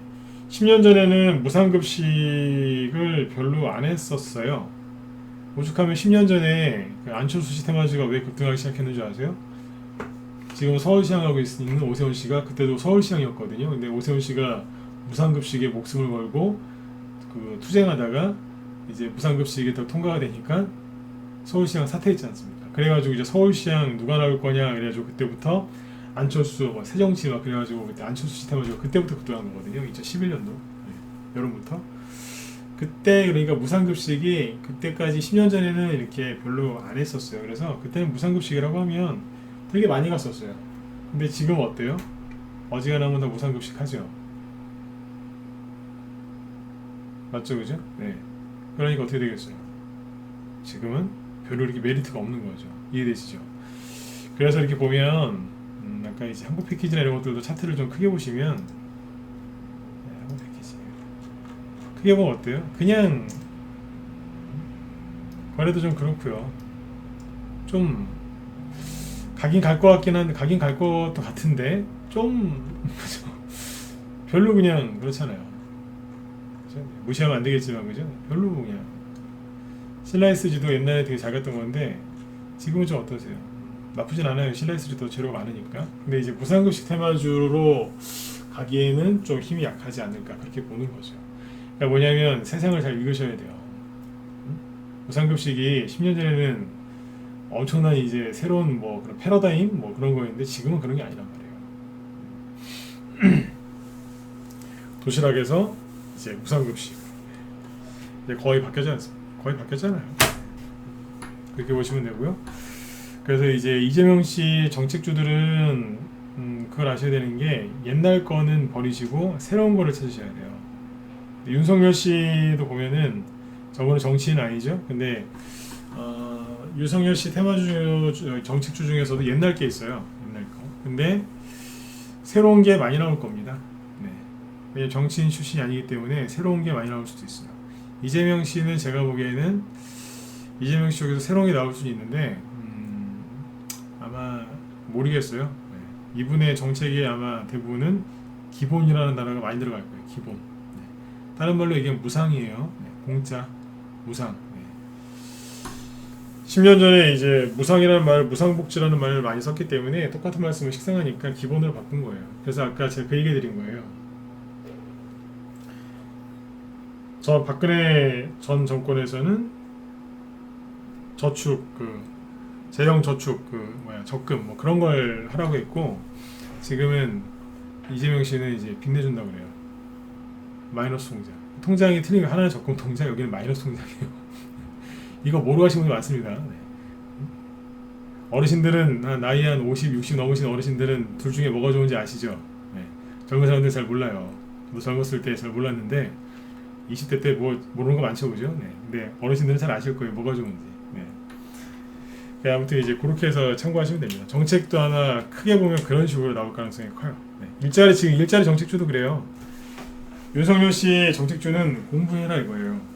10년 전에는 무상급식을 별로 안 했었어요. 오죽하면 10년 전에 그 안철수 씨 테마주가 왜 급등하기 시작했는지 아세요? 지금 서울시장 하고 있는 오세훈 씨가 그때도 서울시장이었거든요. 근데 오세훈 씨가 무상급식에 목숨을 걸고 그 투쟁하다가 이제 무상급식이 더 통과가 되니까 서울시장 사퇴했지 않습니까? 그래가지고 이제 서울시장 누가 나올 거냐 그래가지고 그때부터 안철수, 새정치 막 그래가지고 그때 안철수 씨 테마주가 그때부터 급등한 거거든요. 2011년도 여름부터. 그때 그러니까 무상급식이 그때까지 10년 전에는 이렇게 별로 안 했었어요. 그래서 그때는 무상급식이라고 하면 되게 많이 갔었어요. 근데 지금 어때요? 어지간하면 다 무상급식 하죠. 맞죠, 그죠? 네. 그러니까 어떻게 되겠어요? 지금은 별로 이렇게 메리트가 없는 거죠. 이해되시죠? 그래서 이렇게 보면 아까 이제 한국 패키지나 이런 것들도 차트를 좀 크게 보시면 네, 한국 패키지 크게 보면 어때요? 그냥 거래도 좀 그렇고요. 좀 가긴 갈 것 같긴 한데 가긴 갈 것도 같은데 좀 그죠? 별로 그냥 그렇잖아요. 그죠? 무시하면 안 되겠지만 그죠? 별로 그냥 실라이스지도 옛날에 되게 잘 갔던 건데 지금은 좀 어떠세요? 나쁘진 않아요. 실라이스지도 재료가 많으니까. 근데 이제 무상급식 테마주로 가기에는 좀 힘이 약하지 않을까 그렇게 보는 거죠. 그러니까 뭐냐면 세상을 잘 읽으셔야 돼요. 무상급식이 10년 전에는 엄청난 이제 새로운 뭐 그런 패러다임 뭐 그런 거였는데 지금은 그런 게 아니란 말이에요. 도시락에서 이제 무상급식 이제 거의 바뀌었잖아요. 그렇게 보시면 되고요. 그래서 이제 이재명 씨 정책주들은 그걸 아셔야 되는 게 옛날 거는 버리시고 새로운 거를 찾으셔야 돼요. 윤석열 씨도 보면은 저번에 정치인 아니죠? 근데 윤석열 씨 테마주 정책주 중에서도 옛날 게 있어요. 옛날 거. 근데 새로운 게 많이 나올 겁니다. 네. 왜냐면 정치인 출신이 아니기 때문에 새로운 게 많이 나올 수도 있어요. 이재명 씨는 제가 보기에는 이재명 씨 쪽에서 새로운 게 나올 수는 있는데 아마 모르겠어요. 네. 이분의 정책이 아마 대부분은 기본이라는 단어가 많이 들어갈 거예요. 기본. 네. 다른 말로 얘기하면 무상이에요. 네. 공짜, 무상. 네. 10년 전에 이제 무상이라는 말, 무상복지라는 말을 많이 썼기 때문에 똑같은 말씀을 식상하니까 기본으로 바꾼 거예요. 그래서 아까 제가 그 얘기 드린 거예요. 저 박근혜 전 정권에서는 저축, 재정 저축, 적금 뭐 그런 걸 하라고 했고 지금은 이재명 씨는 이제 빚내준다고 그래요. 마이너스 통장. 통장이 틀리면 하나는 적금 통장, 여기는 마이너스 통장이에요. 이거 모르고 하시는 분이 많습니다. 네. 어르신들은 나이 한 50, 60 넘으신 어르신들은 둘 중에 뭐가 좋은지 아시죠? 네. 젊은 사람들 잘 몰라요. 저도 젊었을 때 잘 몰랐는데 20대 때 뭐 모르는 거 많죠, 그죠? 네. 근데 어르신들은 잘 아실 거예요, 뭐가 좋은지. 네. 네, 아무튼 이제 그렇게 해서 참고하시면 됩니다. 정책도 하나 크게 보면 그런 식으로 나올 가능성이 커요. 네. 지금 일자리 정책주도 그래요. 윤석열 씨 정책주는 공부해라 이거예요.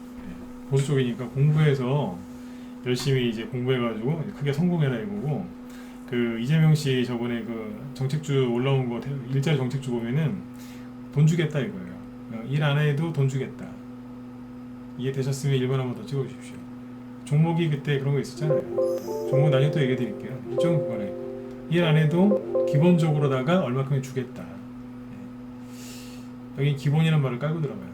보수 쪽이니까 공부해서 열심히 이제 공부해가지고 크게 성공해라 이거고 그 이재명 씨 저번에 그 정책주 올라온 거 일자리 정책주 보면은 돈 주겠다 이거예요. 일 안 해도 돈 주겠다. 이해되셨으면 1번 한번 더 찍어주십시오. 종목이 그때 그런 거 있었잖아요. 종목 나중에 또 얘기해 드릴게요. 일종은 그거네. 일 안 해도 기본적으로다가 얼마큼이 주겠다. 여기 기본이라는 말을 깔고 들어가요.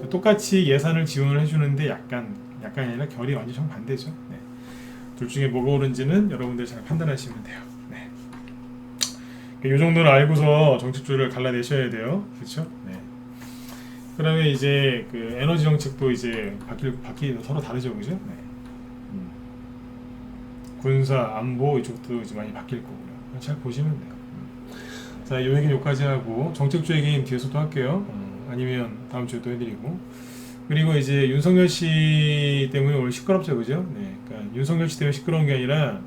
똑같이 예산을 지원을 해주는데 약간이 아니라 결이 완전 정반대죠. 네. 둘 중에 뭐가 옳은지는 여러분들 잘 판단하시면 돼요. 네. 이 정도는 알고서 정책주를 갈라내셔야 돼요. 그렇죠? 네. 그다음에 이제 그 에너지 정책도 이제 바뀌 서로 다르죠, 그죠? 네. 군사, 안보 이쪽도 이제 많이 바뀔 거고요. 잘 보시면 돼요. 자, 요 얘기는 여기까지 하고 정책주 얘기는 뒤에서 또 할게요. 아니면 다음 주에 또 해드리고 그리고 이제 윤석열 씨 때문에 오늘 시끄럽죠, 그죠? 네, 그러니까 윤석열 씨 때문에 시끄러운 게 아니라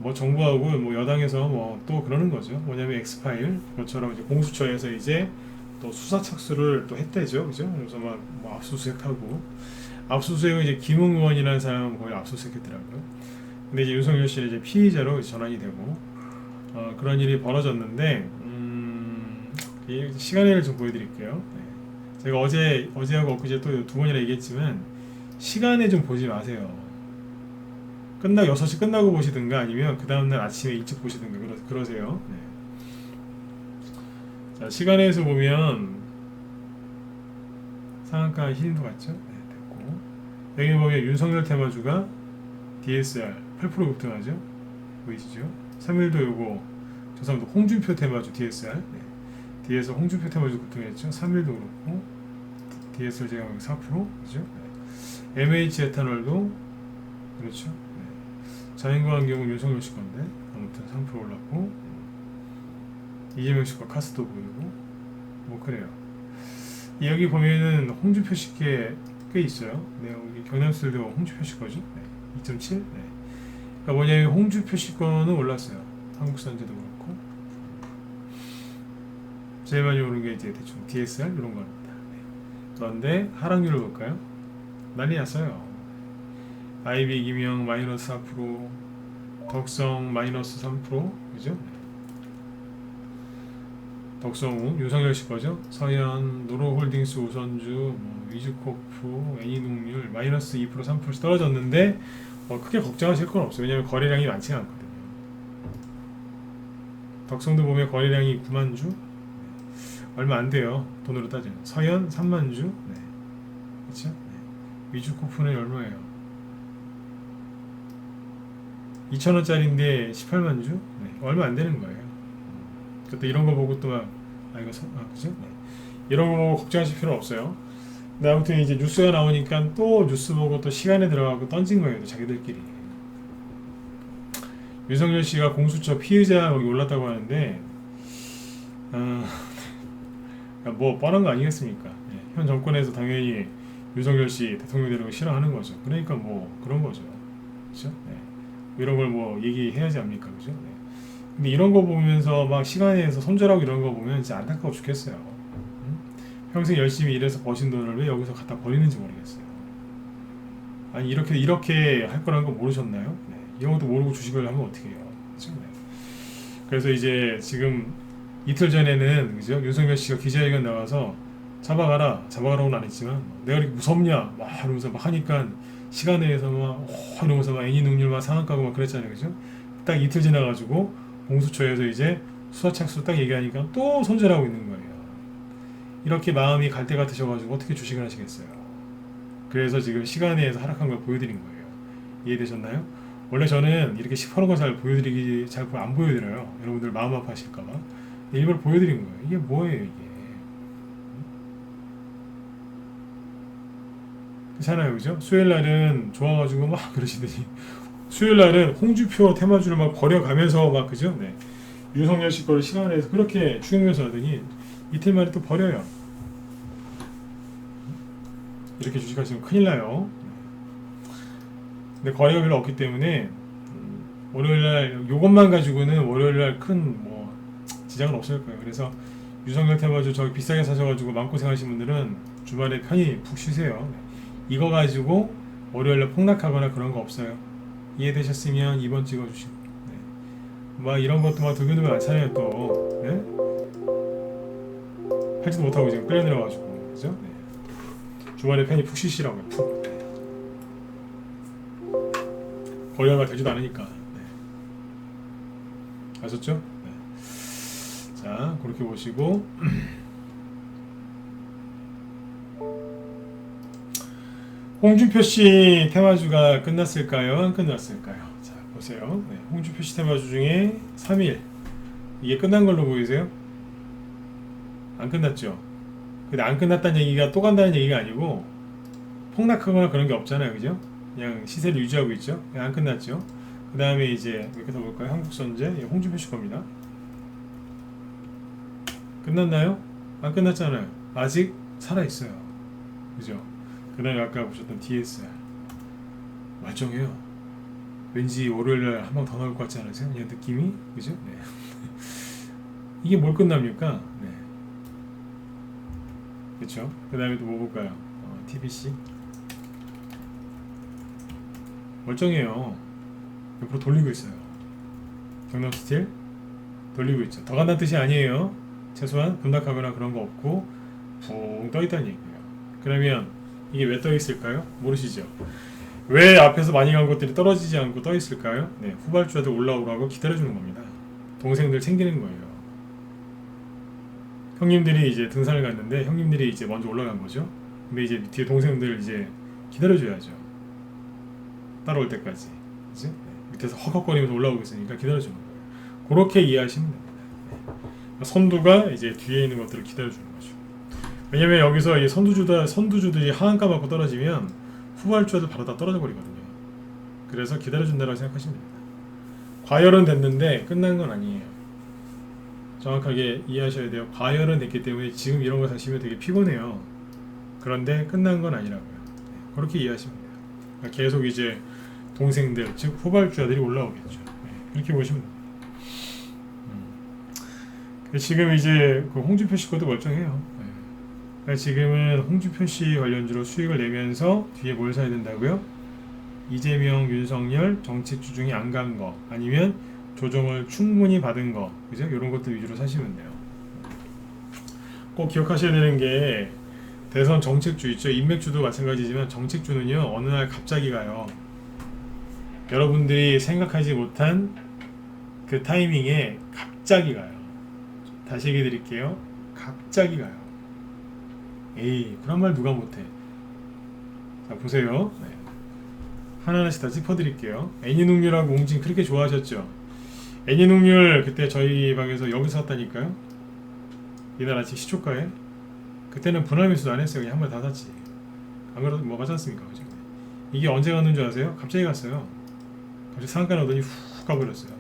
뭐 정부하고 뭐 여당에서 뭐 또 그러는 거죠. 뭐냐면 엑스파일 그것처럼 이제 공수처에서 이제 또 수사 착수를 또 했대죠, 그죠? 그래서 막 뭐 압수수색은 이제 김웅 의원이라는 사람은 거의 압수수색했더라고요. 근데 이제 윤석열 씨는 이제 피의자로 전환이 되고 그런 일이 벌어졌는데 시간을 좀 보여드릴게요. 네. 제가 어제하고 엊그제 또 두 번이나 얘기했지만 시간에 좀 보지 마세요. 6시 끝나고 보시든가 아니면 그 다음날 아침에 일찍 보시든가 그러세요. 네. 자, 시간에서 보면 상한가 히딩도 같죠? 네, 됐고 여기 보면 윤석열 테마주가 DSR 8% 급등하죠? 보이시죠? 3일도 요거 저 사람도 홍준표 테마주 DSR 네. 뒤에서 홍준표 테마주 급등했죠. 3일도 그렇고 DSR 제가 4% 그죠? 네. MH 에탄올도 그렇죠. 네. 자연과환경은 윤석열 씨 건데 아무튼 3% 올랐고 이재명 씨과 카스도 보이고 뭐 그래요. 여기 보면은 홍준표 씨께 꽤 있어요. 네, 여기 경남스도 홍준표 씨 거죠. 네. 2.7. 네. 그러니까 뭐냐면 홍준표 씨 거는 올랐어요. 한국산제도 그렇고. 제일 많이 오른 게 이제 대충 DSR 이런 겁니다. 네. 그런데 하락률을 볼까요? 난리 났어요. IB 기명 마이너스 4%, 덕성 마이너스 3%, 그죠? 덕성우, 윤석열 씨 거죠? 서현, 노로홀딩스 우선주, 뭐 위즈코프, 애니농률 마이너스 2% 3%씩 떨어졌는데 크게 걱정하실 건 없어요. 왜냐하면 거래량이 많지가 않거든요. 덕성도 보면 거래량이 9만 주, 얼마 안 돼요. 돈으로 따지면. 서현 3만 주, 네. 그렇죠? 네. 위즈코프는 얼마예요? 2,000원짜리인데 18만 주, 네. 얼마 안 되는 거예요. 그때 이런 거 보고 또 막 그죠? 네. 이런 거 보고 걱정하실 필요 없어요. 근데 아무튼 이제 뉴스가 나오니까 또 뉴스 보고 또 시간에 들어가고 던진 거예요. 또 자기들끼리. 윤석열 씨가 공수처 피의자 거기 올랐다고 하는데 뭐 뻔한 거 아니겠습니까? 네. 현 정권에서 당연히 윤석열 씨 대통령 되는 거 싫어하는 거죠. 그러니까 뭐 그런 거죠. 그렇죠? 네. 이런 걸 뭐 얘기해야지 합니까? 그죠? 네. 근데 이런 거 보면서 막 시간에서 손절하고 이런 거 보면 진짜 안타까워 죽겠어요. 응? 평생 열심히 일해서 버신 돈을 왜 여기서 갖다 버리는지 모르겠어요. 아니 이렇게 할 거라는 거 모르셨나요? 네. 이런 것도 모르고 주식을 하면 어떻게 해요? 그렇죠? 네. 그래서 이제 지금 이틀 전에는 그죠? 윤석열 씨가 기자회견 나와서 잡아가라고는 안 했지만 내가 이렇게 무섭냐 막 이러면서 막 하니까 시간에서 막 이러면서 막 애니능률 막 상한가고 막 그랬잖아요. 그죠? 딱 이틀 지나가지고 공수처에서 이제 수사 착수 딱 얘기하니까 또 손절하고 있는 거예요. 이렇게 마음이 갈 때 같으셔가지고 어떻게 주식을 하시겠어요? 그래서 지금 시간에서 하락한 걸 보여드린 거예요. 이해되셨나요? 원래 저는 이렇게 시퍼런 거 잘 안 보여드려요. 여러분들 마음 아파하실까봐 일부러 보여드린 거예요. 이게 뭐예요 이게? 그렇잖아요, 그죠? 수요일 날은 좋아가지고 막 그러시더니 수요일 날은 홍준표 테마주를 막 버려가면서 막 그죠? 네. 윤석열 씨 거를 시간에서 그렇게 추경면서 하더니 이틀 만에 또 버려요. 이렇게 주식하시면 큰일 나요. 근데 거래가 별로 없기 때문에 월요일날 요것만 가지고는 월요일날 큰 뭐 지장은 없을 거예요. 그래서 유성경 테마주 저기 비싸게 사셔가지고 마음고생하신 분들은 주말에 편히 푹 쉬세요. 이거 가지고 월요일날 폭락하거나 그런 거 없어요. 이해되셨으면 2번 찍어주시고 네. 막 이런 것도 막 두근두근 많잖아요 또 네? 하지도 못하고 지금 끌려 내려가지고 그죠? 네. 주말에 편히 푹 쉬시라고요. 푹. 네. 거의 얼마 되지도 않으니까 네. 아셨죠? 네. 자 그렇게 보시고 홍준표 씨 테마주가 끝났을까요? 안 끝났을까요? 자 보세요. 네. 홍준표 씨 테마주 중에 3일 이게 끝난 걸로 보이세요? 안 끝났죠? 근데 안 끝났다는 얘기가 또 간다는 얘기가 아니고 폭락하거나 그런 게 없잖아요, 그죠? 그냥 시세를 유지하고 있죠. 안 끝났죠. 그 다음에 이제 이렇게 더 볼까요? 한국선제 홍준표 씨 겁니다. 끝났나요? 안 끝났잖아요. 아직 살아 있어요, 그죠? 그 다음에 아까 보셨던 DSR 멀쩡해요. 왠지 월요일날 한 방 더 나올 것 같지 않으세요? 그냥 느낌이 그죠? 네. 이게 뭘 끝납니까? 네. 그렇죠. 그 다음에 또 뭐 볼까요? TBC 멀쩡해요. 옆으로 돌리고 있어요. 경남스틸 돌리고 있죠. 더 간다는 뜻이 아니에요. 최소한 급락하거나 그런 거 없고 붕 떠있다는 얘기예요. 그러면 이게 왜 떠있을까요? 모르시죠? 왜 앞에서 많이 간 것들이 떨어지지 않고 떠있을까요? 네, 후발주자들 올라오라고 기다려주는 겁니다. 동생들 챙기는 거예요. 형님들이 이제 등산을 갔는데 형님들이 이제 먼저 올라간 거죠. 근데 이제 뒤에 동생들 이제 기다려줘야죠. 따라올 때까지. 그치? 네. 밑에서 헉헉거리면서 올라오고 있으니까 기다려주는 거예요. 그렇게 이해하시면 됩니다. 네. 선두가 이제 뒤에 있는 것들을 기다려주는 거죠. 왜냐면 여기서 이 선두주들이 하한가 맞고 떨어지면 후발주자들 바로 다 떨어져 버리거든요. 그래서 기다려준다고 생각하시면 됩니다. 과열은 됐는데 끝난 건 아니에요. 정확하게 이해하셔야 돼요. 과열은 됐기 때문에 지금 이런 거 사시면 되게 피곤해요. 그런데 끝난 건 아니라고요. 네, 그렇게 이해하시면 돼요. 그러니까 계속 이제 동생들, 즉 후발주자들이 올라오겠죠. 네, 그렇게 보시면 됩니다. 지금 이제 그 홍준표 씨 것도 멀쩡해요. 네. 그러니까 지금은 홍준표 씨 관련주로 수익을 내면서 뒤에 뭘 사야 된다고요? 이재명, 윤석열 정책주 중에 안 간 거, 아니면 조정을 충분히 받은 거, 그죠? 이런 것들 위주로 사시면 돼요. 꼭 기억하셔야 되는 게 대선 정책주 있죠. 인맥주도 마찬가지지만 정책주는요, 어느 날 갑자기 가요. 여러분들이 생각하지 못한 그 타이밍에 갑자기 가요. 다시 얘기해 드릴게요. 갑자기 가요. 에이, 그런 말 누가 못해. 자, 보세요. 네. 하나하나씩 다 짚어드릴게요. 애니눅률하고 웅진 그렇게 좋아하셨죠? 애니눅률 그때 저희 방에서 여기서 샀다니까요. 이날 아침 시초가에. 그때는 분할매수도 안 했어요. 그냥 한 번 다 샀지. 안 그래도 뭐 맞지 않습니까? 그죠? 이게 언제 갔는 줄 아세요? 갑자기 갔어요. 갑자기 상한가 나오더니 훅 가버렸어요.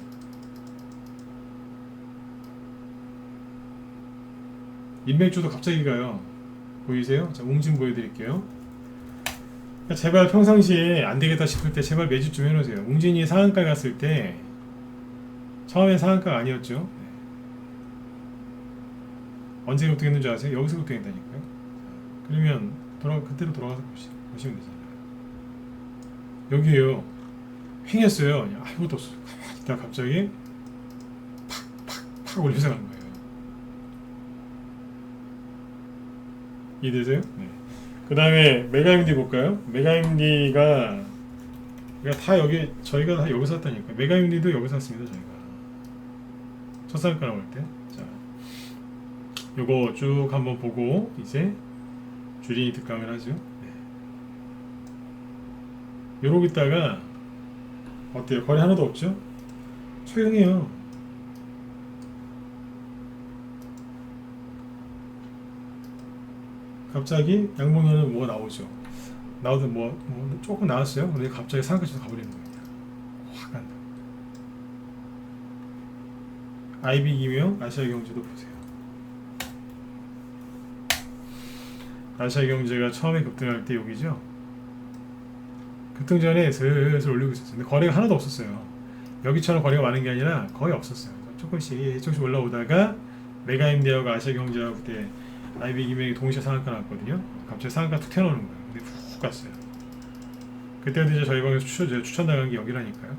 인맥주도 갑자기 가요. 보이세요? 자, 웅진 보여드릴게요. 그러니까 제발 평상시에 안 되겠다 싶을 때 제발 매집 좀 해놓으세요. 웅진이 상한가 갔을 때 처음엔 상한가가 아니었죠. 네. 언제 급등했는지 아세요? 여기서 급등했다니까요. 그러면 그때로 돌아가서 보시면 되잖아요. 여기에요. 횡했어요. 아무것도 없어. 가만히 있다가 갑자기 팍 올려서 간 거예요. 이해되세요? 네. 그 다음에 메가임디 볼까요? 메가임디가 다 여기 저희가 다 여기서 샀다니까. 메가임디도 여기서 샀습니다. 저희가 첫 상가 나올 때. 자, 요거 쭉 한번 보고 이제 주린이 득감을 하죠. 네. 요러고 있다가 어때요? 거리 하나도 없죠? 조용해요. 갑자기 양봉에는 뭐가 나오죠. 나오든 뭐 조금 나왔어요. 근데 갑자기 상한가치로 가버리는 거예요. 확 간다. IB기명 아시아경제도 보세요. 아시아경제가 처음에 급등할 때 여기죠. 급등 전에 슬슬 올리고 있었어요. 근데 거래가 하나도 없었어요. 여기처럼 거래가 많은 게 아니라 거의 없었어요. 조금씩 올라오다가 메가임대하고 아시아경제하고 그때 IB기명이 동시에 상한가 났거든요. 갑자기 상한가 툭 튀어나오는 거예요. 근데 훅 갔어요. 그때도 이제 저희 방에서 추천 나간 게 여기라니까요.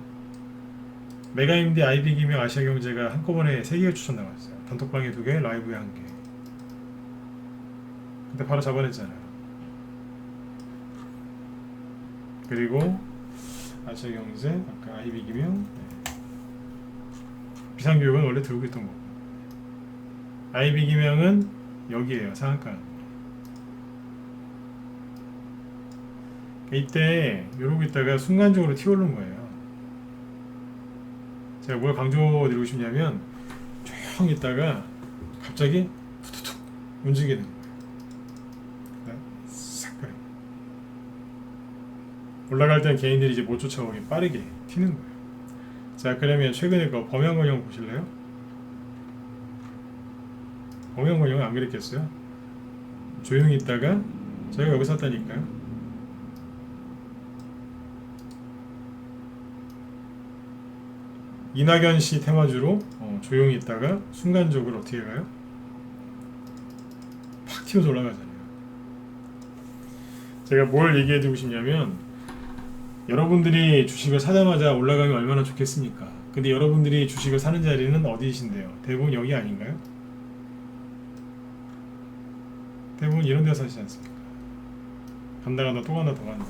메가임대, IB기명, 아시아경제가 한꺼번에 3개가 추천 나갔어요. 단톡방에 2개, 라이브에 1개. 근데 바로 잡아냈잖아요. 그리고 아시아경제, 아까 IB기명, 네. 비상교육은 원래 들고 있던 거고. IB기명은 여기에요. 상한가. 이때 이러고 있다가 순간적으로 튀어오른 거예요. 제가 뭘 강조드리고 싶냐면 조용히 있다가 갑자기 툭툭툭 움직이는 거예요. 싹 그래. 올라갈 때는 개인들이 이제 못 쫓아오게 빠르게 튀는 거예요. 자, 그러면 최근에 그 범양건영 보실래요? 범양건영은 안 그랬겠어요? 조용히 있다가 저희가 여기 샀다니까요. 이낙연 씨 테마주로 조용히 있다가 순간적으로 어떻게 가요? 팍 튀어서 올라가잖아요. 제가 뭘 얘기해 드리고 싶냐면 여러분들이 주식을 사자마자 올라가면 얼마나 좋겠습니까? 근데 여러분들이 주식을 사는 자리는 어디이신데요? 대부분 여기 아닌가요? 대부분 이런 데서 사시지 않습니까? 간다 또 간다 더 간다.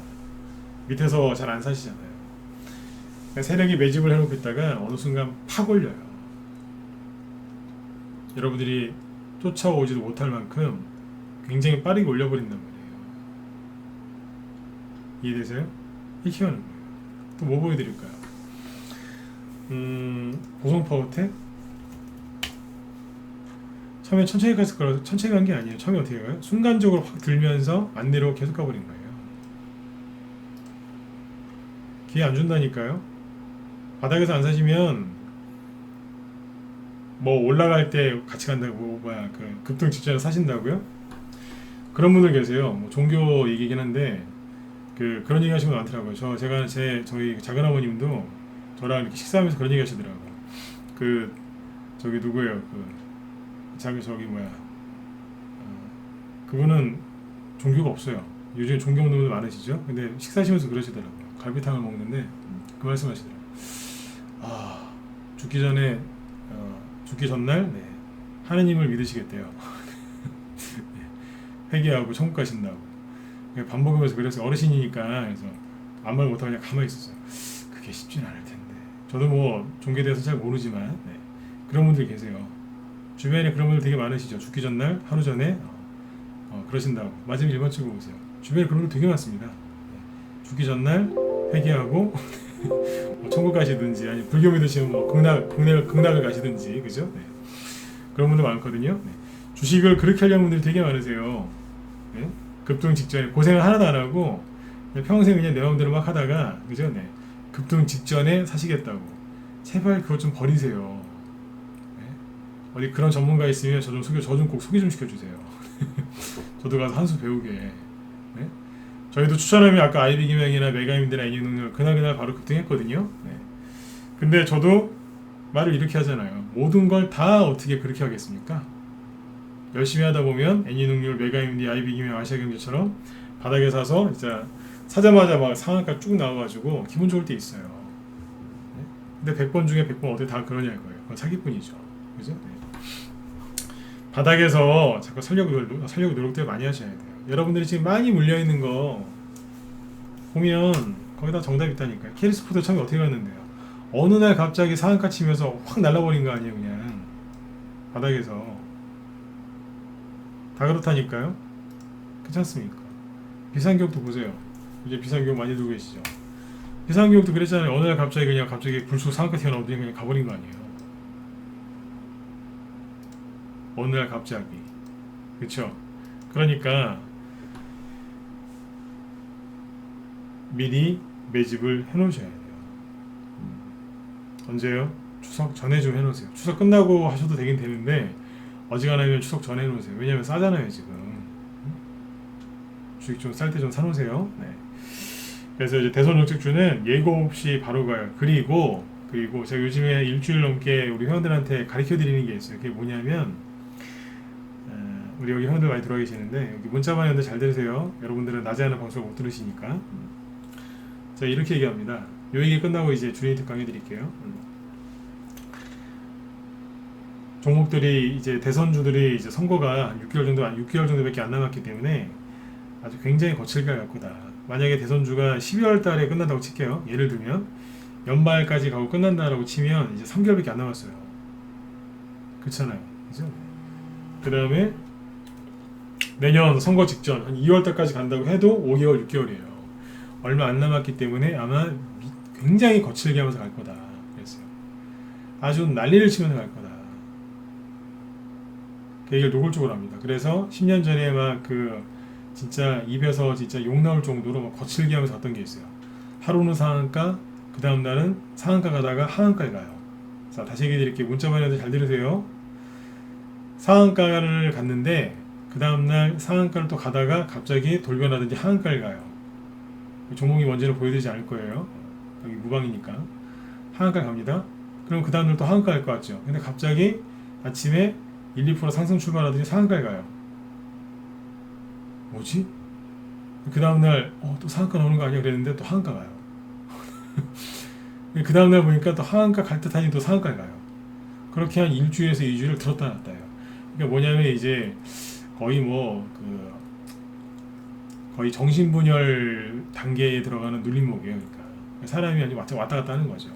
밑에서 잘 안 사시잖아요. 세력이 매집을 해놓고 있다가 어느 순간 팍 올려요. 여러분들이 쫓아오지도 못할 만큼 굉장히 빠르게 올려버린단 말이에요. 이해되세요? 이렇게 하는 거예요. 또 뭐 보여드릴까요? 보성파워텍? 처음에 천천히 갔을 거라서 천천히 간 게 아니에요. 처음에 어떻게 가요? 순간적으로 확 들면서 안 내려오고 계속 가버린 거예요. 기회 안 준다니까요. 바닥에서 안 사시면 뭐 올라갈 때 같이 간다고 그 급등 직전에 사신다고요? 그런 분들 계세요. 뭐 종교 얘기긴 한데 그런 얘기 하시는 분 많더라고요. 저희 작은 어머님도 저랑 이렇게 식사하면서 그런 얘기 하시더라고요. 저기 누구예요? 그분은 종교가 없어요. 요즘 종교 없는 분들 많으시죠? 근데 식사하시면서 그러시더라고요. 갈비탕을 먹는데 그 말씀하시더라고요. 아, 죽기 전에 죽기 전날 네, 하느님을 믿으시겠대요. 네, 회개하고 천국 가신다고. 밥 먹으면서 그래서 어르신이니까 그래서 아무 말 못하고 그냥 가만히 있었어요. 그게 쉽지는 않을 텐데. 저도 뭐 종교에 대해서 잘 모르지만 네, 그런 분들이 계세요. 주변에 그런 분들 되게 많으시죠. 죽기 전날 하루 전에 그러신다고. 맞으면 1번 찍어 보세요. 주변에 그런 분들 되게 많습니다. 네, 죽기 전날 회개하고 뭐 천국 가시든지 아니 불교 믿으시면 뭐 극락을 가시든지 그죠? 네. 그런 분들 많거든요. 네. 주식을 그렇게 하려는 분들이 되게 많으세요. 네. 급등 직전에 고생을 하나도 안 하고 평생 그냥 내 마음대로 막 하다가 그죠? 네. 급등 직전에 사시겠다고. 제발 그것 좀 버리세요. 네. 어디 그런 전문가 있으면 저 좀 꼭 소개 좀 시켜주세요. 저도 가서 한 수 배우게. 네. 저희도 추천하면 아까 아이비 김영이나 메가임드나 애니능력 그날 바로 급등했거든요. 네. 근데 저도 말을 이렇게 하잖아요. 모든 걸 다 어떻게 그렇게 하겠습니까? 열심히 하다 보면 애니능률, 메가임드, 아이비 김영, 아시아경제처럼 바닥에 사서 진짜 사자마자 막 상한가 쭉 나와가지고 기분 좋을 때 있어요. 네. 근데 100번 중에 100번 어떻게 다 그러냐는 거예요. 그건 사기꾼이죠. 그죠? 네. 바닥에서 자꾸 살려고 노력들 많이 하셔야 돼요. 여러분들이 지금 많이 물려있는 거 보면 거기다 정답이 있다니까요. 캐리스포드 처음에 어떻게 갔는데요. 어느 날 갑자기 상한가 치면서 확 날라버린 거 아니에요. 그냥 바닥에서 다 그렇다니까요. 괜찮습니까? 비상기업도 보세요. 이제 비상기업 많이 들고 계시죠. 비상기업도 그랬잖아요. 어느 날 갑자기 불쑥 상한가 튀어나오더니 그냥 가버린 거 아니에요. 어느 날 갑자기. 그쵸? 그러니까 미리 매집을 해놓으셔야 돼요. 언제요? 추석 전에 좀 해놓으세요. 추석 끝나고 하셔도 되긴 되는데 어지간하면 추석 전에 해놓으세요. 왜냐면 싸잖아요 지금. 주식 좀 쌀 때 좀 사놓으세요. 네. 그래서 이제 대선 정책주는 예고 없이 바로 가요. 그리고 제가 요즘에 일주일 넘게 우리 회원들한테 가르쳐 드리는 게 있어요. 그게 뭐냐면 우리 여기 회원들 많이 들어와 계시는데 여기 문자만 회원들 잘 들으세요. 여러분들은 낮에 하는 방송을 못 들으시니까. 자, 이렇게 얘기합니다. 요 얘기 끝나고 이제 주린이 특강 해드릴게요. 종목들이 이제 대선주들이 이제 선거가 6개월 정도밖에 안 남았기 때문에 아주 굉장히 거칠게 갈 거다. 만약에 대선주가 12월 달에 끝난다고 칠게요. 예를 들면 연말까지 가고 끝난다라고 치면 이제 3개월밖에 안 남았어요. 그렇잖아요. 그죠? 그 다음에 내년 선거 직전 한 2월 달까지 간다고 해도 5개월, 6개월이에요. 얼마 안 남았기 때문에 아마 굉장히 거칠게 하면서 갈 거다. 그랬어요. 아주 난리를 치면서 갈 거다. 그 얘기를 노골적으로 합니다. 그래서 10년 전에 막 진짜 입에서 진짜 욕 나올 정도로 막 거칠게 하면서 갔던 게 있어요. 하루는 상한가, 그 다음 날은 상한가 가다가 하한가에 가요. 자, 다시 얘기해 드릴게요. 문자만 해도 잘 들으세요. 상한가를 갔는데 그 다음 날 상한가를 또 가다가 갑자기 돌변하든지 하한가를 가요. 종목이 뭔지는 보여드리지 않을 거예요. 여기 무방이니까. 하한가 갑니다. 그럼 그 다음날 또 하한가 갈 것 같죠. 근데 갑자기 아침에 1, 2% 상승 출발하더니 상한가에 가요. 뭐지? 그 다음날 또 상한가 나오는 거 아니야 그랬는데 또 하한가 가요. 그 다음날 보니까 또 하한가 갈 듯 하니 또 상한가에 가요. 그렇게 한 일주일에서 2주를 들었다 놨다 해요. 그러니까 뭐냐면 이제 거의 거의 정신분열 단계에 들어가는 눌림목이에요. 그러니까 사람이 아주 왔다 갔다 하는 거죠. 네.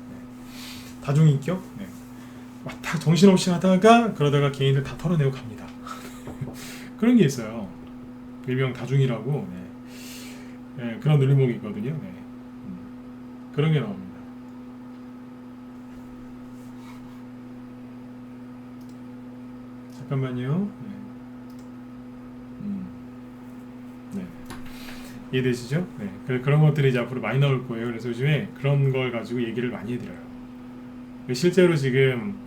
다중인격? 네. 왔다 정신없이 하다가 그러다가 개인들 다 털어내고 갑니다. 그런 게 있어요. 일명 다중이라고 네. 그런 눌림목이 있거든요. 네. 그런 게 나옵니다. 잠깐만요. 네. 이해되시죠? 네. 그런 것들이 이제 앞으로 많이 나올 거예요. 그래서 요즘에 그런 걸 가지고 얘기를 많이 해드려요. 실제로 지금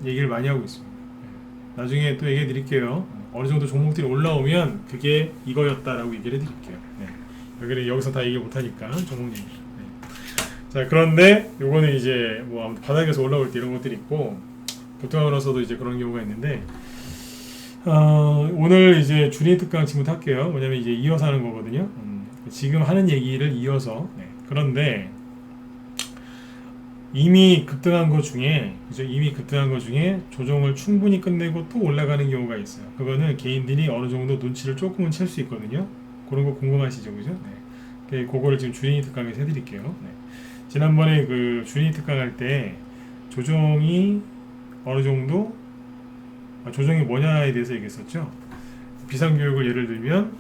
얘기를 많이 하고 있습니다. 네. 나중에 또 얘기해 드릴게요. 어느 정도 종목들이 올라오면 그게 이거였다라고 얘기를 해드릴게요. 네. 여기서 다 얘기 못하니까 종목 얘기. 네. 자, 그런데 요거는 이제 뭐 아무튼 바닥에서 올라올 때 이런 것들이 있고 보통하고 나서도 이제 그런 경우가 있는데 오늘 이제 주린 특강 지금부터 할게요. 뭐냐면 이제 이어서 하는 거거든요. 지금 하는 얘기를 이어서 그런데 이미 급등한 것 중에 조정을 충분히 끝내고 또 올라가는 경우가 있어요. 그거는 개인들이 어느 정도 눈치를 조금은 챌 수 있거든요. 그런 거 궁금하시죠, 그죠? 그거를 지금 주린이 특강에서 해드릴게요. 지난번에 그 주린이 특강 할 때 조정이 어느 정도 조정이 뭐냐에 대해서 얘기했었죠. 비상교육을 예를 들면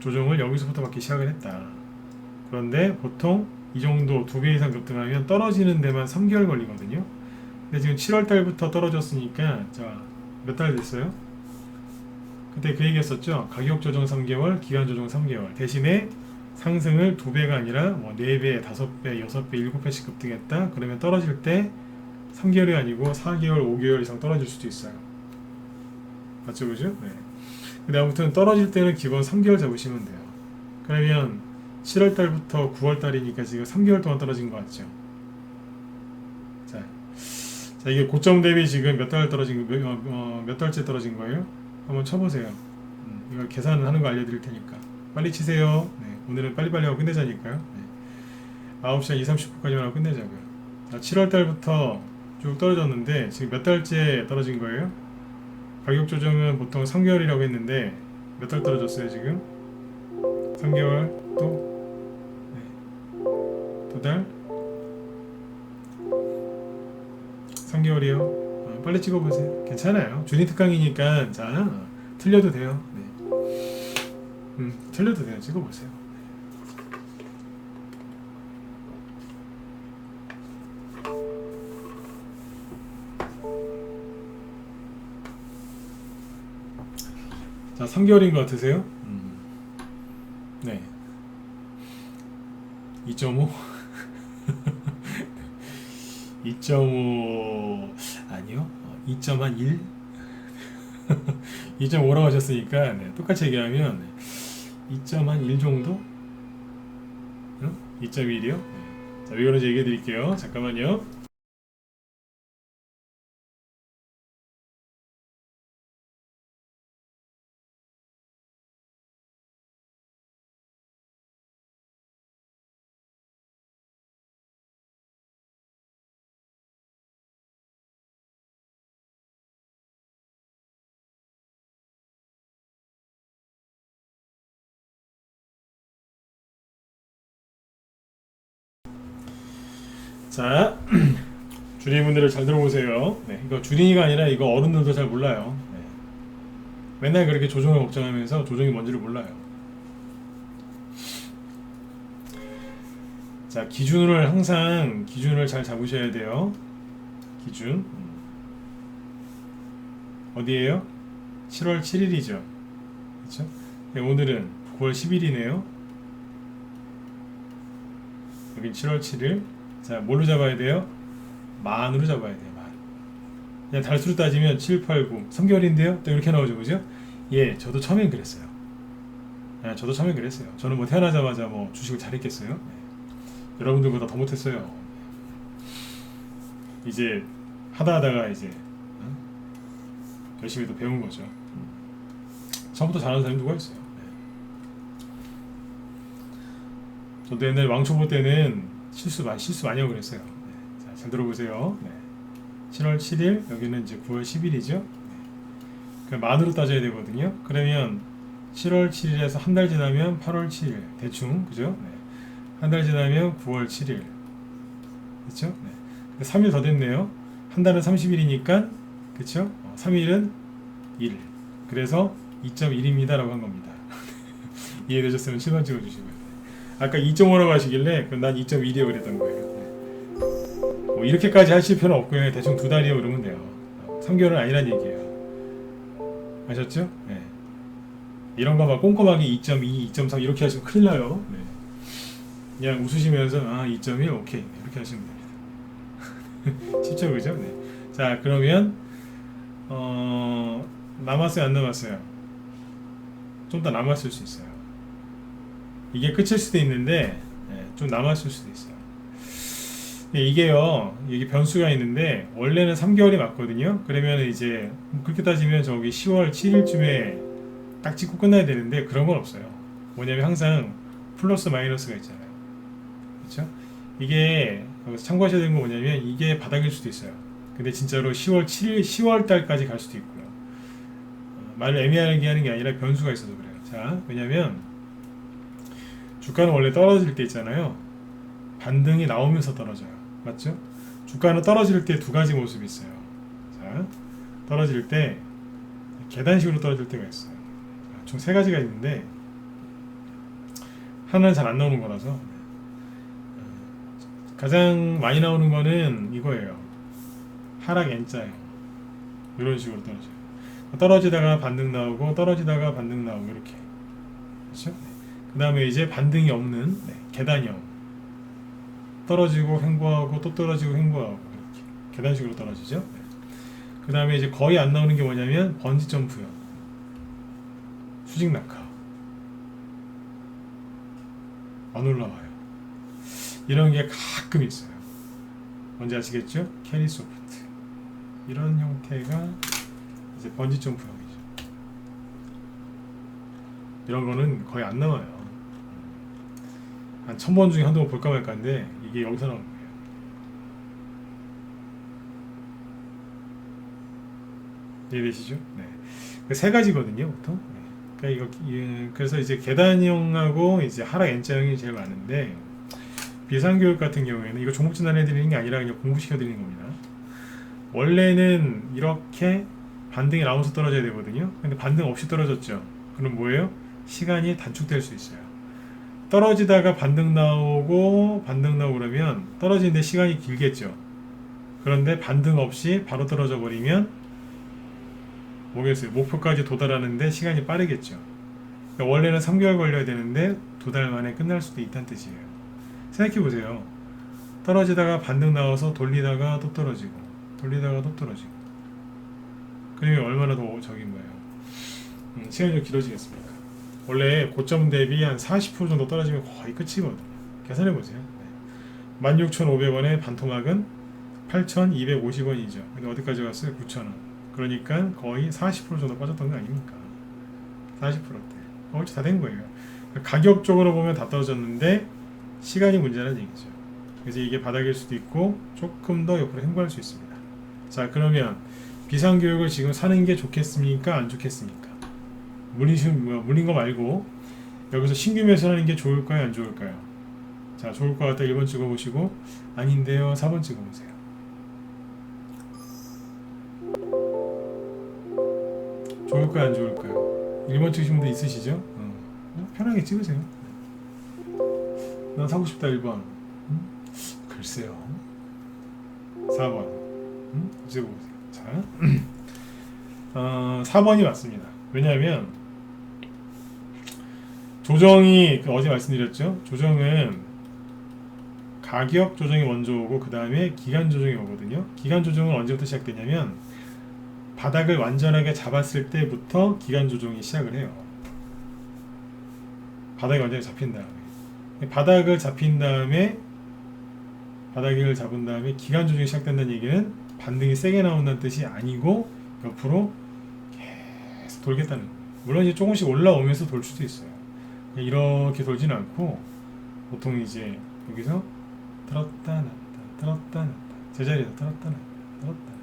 조정을 여기서부터 받기 시작을 했다. 그런데 보통 이 정도 2배 이상 급등하면 떨어지는 데만 3개월 걸리거든요. 근데 지금 7월 달부터 떨어졌으니까 자, 몇 달 됐어요? 그때 그 얘기 했었죠. 가격 조정 3개월, 기간 조정 3개월. 대신에 상승을 2배가 아니라 뭐 4배, 5배, 6배, 7배씩 급등했다. 그러면 떨어질 때 3개월이 아니고 4개월, 5개월 이상 떨어질 수도 있어요. 맞죠, 그죠? 네. 근데 아무튼 떨어질 때는 기본 3개월 잡으시면 돼요. 그러면 7월 달부터 9월 달이니까 지금 3개월 동안 떨어진 것 같죠? 자, 이게 고점 대비 지금 몇 달째 떨어진 거예요? 한번 쳐보세요. 이거 계산하는 거 알려드릴 테니까 빨리 치세요. 오늘은 빨리빨리 하고 끝내자니까요. 9시 한 2, 30분까지만 하고 끝내자고요. 자, 7월 달부터 쭉 떨어졌는데 지금 몇 달째 떨어진 거예요? 가격 조정은 보통 3개월이라고 했는데 몇 달 떨어졌어요 지금? 3개월 또 2달 3개월이요. 빨리 찍어보세요. 괜찮아요. 주니 특강이니까 자 틀려도 돼요. 틀려도 돼요. 찍어보세요. 자, 3개월인 것 같으세요? 네. 2.5? 2.5 아니요? 2.1? 2.5라고 하셨으니까 똑같이 얘기하면 2.1 정도? 2.1이요? 자, 왜 그런지 얘기해 드릴게요. 잠깐만요. 자, 주린이분들을 잘 들어보세요. 이거 주린이가 아니라 이거 어른들도 잘 몰라요. 맨날 그렇게 조정을 걱정하면서 조정이 뭔지를 몰라요. 자, 기준을 잘 잡으셔야 돼요. 기준 어디에요? 7월 7일이죠. 그렇죠? 오늘은 9월 10일이네요. 여긴 7월 7일. 자, 뭘로 잡아야 돼요? 만으로 잡아야 돼요. 만. 그냥 달수로 따지면 7, 8, 9, 3개월인데요? 또 이렇게 나오죠, 그죠? 예, 저도 처음엔 그랬어요. 저는 뭐 태어나자마자 뭐 주식을 잘했겠어요? 여러분들보다 더 못했어요. 이제 하다가 이제 열심히 또 배운 거죠. 처음부터 잘하는 사람이 누가 있어요? 저도 옛날에 왕초보 때는 실수 많이 하고 그랬어요. 자, 잘 들어보세요. 7월 7일, 여기는 이제 9월 10일이죠. 만으로 따져야 되거든요. 그러면 7월 7일에서 한 달 지나면 8월 7일, 대충, 그죠? 한 달 지나면 9월 7일. 그쵸? 3일 더 됐네요. 한 달은 30일이니까, 그쵸? 3일은 1. 그래서 2.1입니다. 라고 한 겁니다. 이해되셨으면 7번 찍어주시고요. 아까 2.5라고 하시길래 그럼 난 2.1이요 그랬던 거예요. 뭐 이렇게까지 하실 필요는 없고요. 대충 2달이요 그러면 돼요. 3개월은 아니란 얘기예요. 아셨죠? 이런 거 막 꼼꼼하게 2.2, 2.3 이렇게 하시면 큰일 나요. 그냥 웃으시면서 2.1 오케이 이렇게 하시면 됩니다. 쉽죠, 그죠? 자, 그러면 남았어요, 안 남았어요? 좀 더 남았을 수 있어요. 이게 끝일 수도 있는데 좀 남았을 수도 있어요. 이게 변수가 있는데 원래는 3개월이 맞거든요. 그러면 이제 그렇게 따지면 저기 10월 7일쯤에 딱 찍고 끝나야 되는데 그런 건 없어요. 뭐냐면 항상 플러스 마이너스가 있잖아요. 그렇죠? 이게 여기서 참고하셔야 되는 건 뭐냐면 이게 바닥일 수도 있어요. 근데 진짜로 10월 7일, 10월 달까지 갈 수도 있고요. 말을 애매하게 하는 게 아니라 변수가 있어서 그래요. 자, 왜냐면 주가는 원래 떨어질 때 있잖아요. 반등이 나오면서 떨어져요. 맞죠? 주가는 떨어질 때 두 가지 모습이 있어요. 자, 떨어질 때 계단식으로 떨어질 때가 있어요. 총 세 가지가 있는데 하나는 잘 안 나오는 거라서 가장 많이 나오는 거는 이거예요. 하락 N자예요. 이런 식으로 떨어져요. 떨어지다가 반등 나오고 떨어지다가 반등 나오고 이렇게. 그렇죠? 그 다음에 이제 반등이 없는 계단형. 떨어지고 횡보하고 또 떨어지고 횡보하고 이렇게 계단식으로 떨어지죠. 그 다음에 이제 거의 안 나오는 게 뭐냐면 번지 점프형, 수직 낙하, 안 올라와요. 이런 게 가끔 있어요. 뭔지 아시겠죠? 캐리 소프트 이런 형태가 이제 번지 점프형이죠. 이런 거는 거의 안 나와요. 한 1000번 중에 한두 번 볼까 말까인데 이게 여기서 나오는 거예요. 이해되시죠? 네. 그 세 가지거든요, 보통. 네. 그러니까 그래서 이제 계단형하고 이제 하락 N자형이 제일 많은데 비상교육 같은 경우에는 이거 종목 진단해 드리는 게 아니라 그냥 공부시켜 드리는 겁니다. 원래는 이렇게 반등이 나오면서 떨어져야 되거든요. 근데 반등 없이 떨어졌죠. 그럼 뭐예요? 시간이 단축될 수 있어요. 떨어지다가 반등 나오고 그러면 떨어지는데 시간이 길겠죠. 그런데 반등 없이 바로 떨어져 버리면 뭐겠어요? 목표까지 도달하는데 시간이 빠르겠죠. 그러니까 원래는 3개월 걸려야 되는데 2달 만에 끝날 수도 있다는 뜻이에요. 생각해 보세요. 떨어지다가 반등 나와서 돌리다가 또 떨어지고 돌리다가 또 떨어지고 그러면 얼마나 더 적인 거예요? 시간이 좀 길어지겠습니까? 원래 고점 대비 한 40% 정도 떨어지면 거의 끝이거든요. 계산해 보세요. 16,500원의 반토막은 8,250원이죠. 근데 어디까지 갔어요? 9,000원. 그러니까 거의 40% 정도 빠졌던 거 아닙니까? 40%대. 어찌 다 된 거예요. 가격적으로 보면 다 떨어졌는데 시간이 문제라는 얘기죠. 그래서 이게 바닥일 수도 있고 조금 더 옆으로 횡보할 수 있습니다. 자, 그러면 비상교육을 지금 사는 게 좋겠습니까? 안 좋겠습니까? 물린 거 말고 여기서 신규 매수하는 게 좋을까요? 안 좋을까요? 자, 좋을 것 같다 1번 찍어보시고 아닌데요 4번 찍어보세요. 좋을까요? 안 좋을까요? 1번 찍으신 분들 있으시죠? 편하게 찍으세요. 난 사고 싶다 1번. 글쎄요. 4번. 찍어보세요. 자, 4번이 맞습니다. 왜냐하면 조정이 어제 말씀드렸죠. 조정은 가격 조정이 먼저 오고 그 다음에 기간 조정이 오거든요. 기간 조정은 언제부터 시작되냐면 바닥을 완전하게 잡았을 때부터 기간 조정이 시작을 해요. 바닥이 완전히 잡힌 다음에 바닥을 잡은 다음에 기간 조정이 시작된다는 얘기는 반등이 세게 나온다는 뜻이 아니고 옆으로 계속 돌겠다는 거예요. 물론 이제 조금씩 올라오면서 돌 수도 있어요. 이렇게 돌지는 않고 보통 이제 여기서 들었다 놨다 제자리에서 들었다 놨다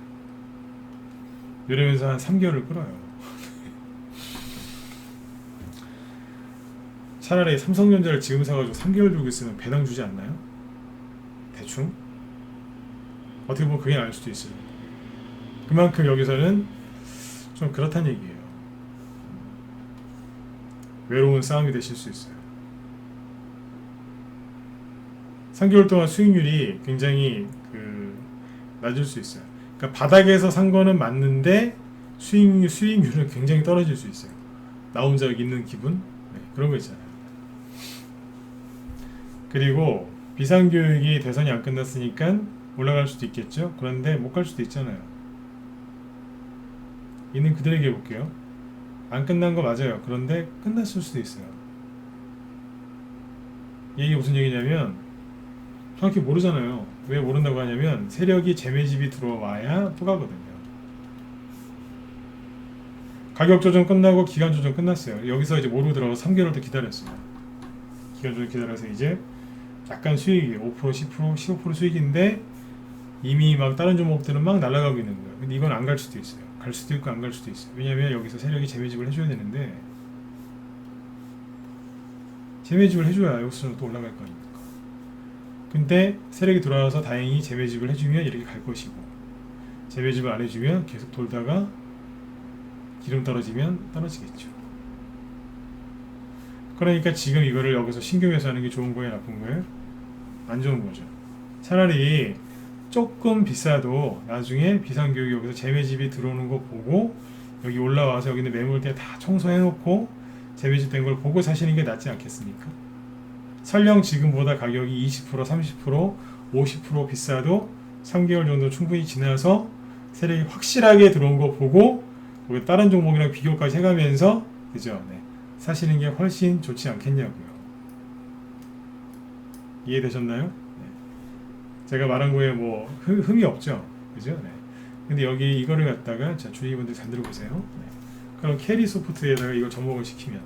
이러면서 한 3개월을 끌어요. 차라리 삼성전자를 지금 사가지고 3개월 들고 있으면 배당 주지 않나요? 대충? 어떻게 보면 그게 나을 수도 있어요. 그만큼 여기서는 좀 그렇다는 얘기예요. 외로운 싸움이 되실 수 있어요. 3개월 동안 수익률이 굉장히 낮을 수 있어요. 그러니까 바닥에서 산 거는 맞는데 수익률은 굉장히 떨어질 수 있어요. 나 혼자 여기 있는 기분? 네, 그런 거 있잖아요. 그리고 비상교육이 대선이 안 끝났으니까 올라갈 수도 있겠죠. 그런데 못 갈 수도 있잖아요. 있는 그대로 얘기해 볼게요. 안 끝난 거 맞아요. 그런데 끝났을 수도 있어요. 이게 무슨 얘기냐면 정확히 모르잖아요. 왜 모른다고 하냐면 세력이 재매집이 들어와야 또 가거든요. 가격 조정 끝나고 기간 조정 끝났어요. 여기서 이제 모르고 들어가서 3개월 더 기다렸어요. 기간 정도 기다려서 이제 약간 수익이 5%, 10%, 15% 수익인데 이미 막 다른 종목들은 막 날아가고 있는 거예요. 근데 이건 안 갈 수도 있어요. 갈 수도 있고 안 갈 수도 있어요. 왜냐면 여기서 세력이 재매집을 해줘야 되는데 재매집을 해줘야 여기서 또 올라갈 거 아닙니까? 근데 세력이 들어와서 다행히 재매집을 해주면 이렇게 갈 것이고 재매집을 안 해주면 계속 돌다가 기름 떨어지면 떨어지겠죠. 그러니까 지금 이거를 여기서 신경해서 하는 게 좋은 거예요, 나쁜 거예요? 안 좋은 거죠. 차라리 조금 비싸도 나중에 비상교육이 여기서 재매집이 들어오는 거 보고 여기 올라와서 여기 있는 매물대 다 청소해 놓고 재매집 된 걸 보고 사시는 게 낫지 않겠습니까? 설령 지금보다 가격이 20%, 30%, 50% 비싸도 3개월 정도 충분히 지나서 세력이 확실하게 들어온 거 보고 다른 종목이랑 비교까지 해가면서 그죠? 네. 사시는 게 훨씬 좋지 않겠냐고요. 이해되셨나요? 네. 제가 말한 거에 뭐 흠이 없죠, 그죠? 네. 근데 여기 이거를 갖다가 자 주의분들 잘 들어보세요. 네. 그럼 캐리 소프트에다가 이걸 접목을 시키면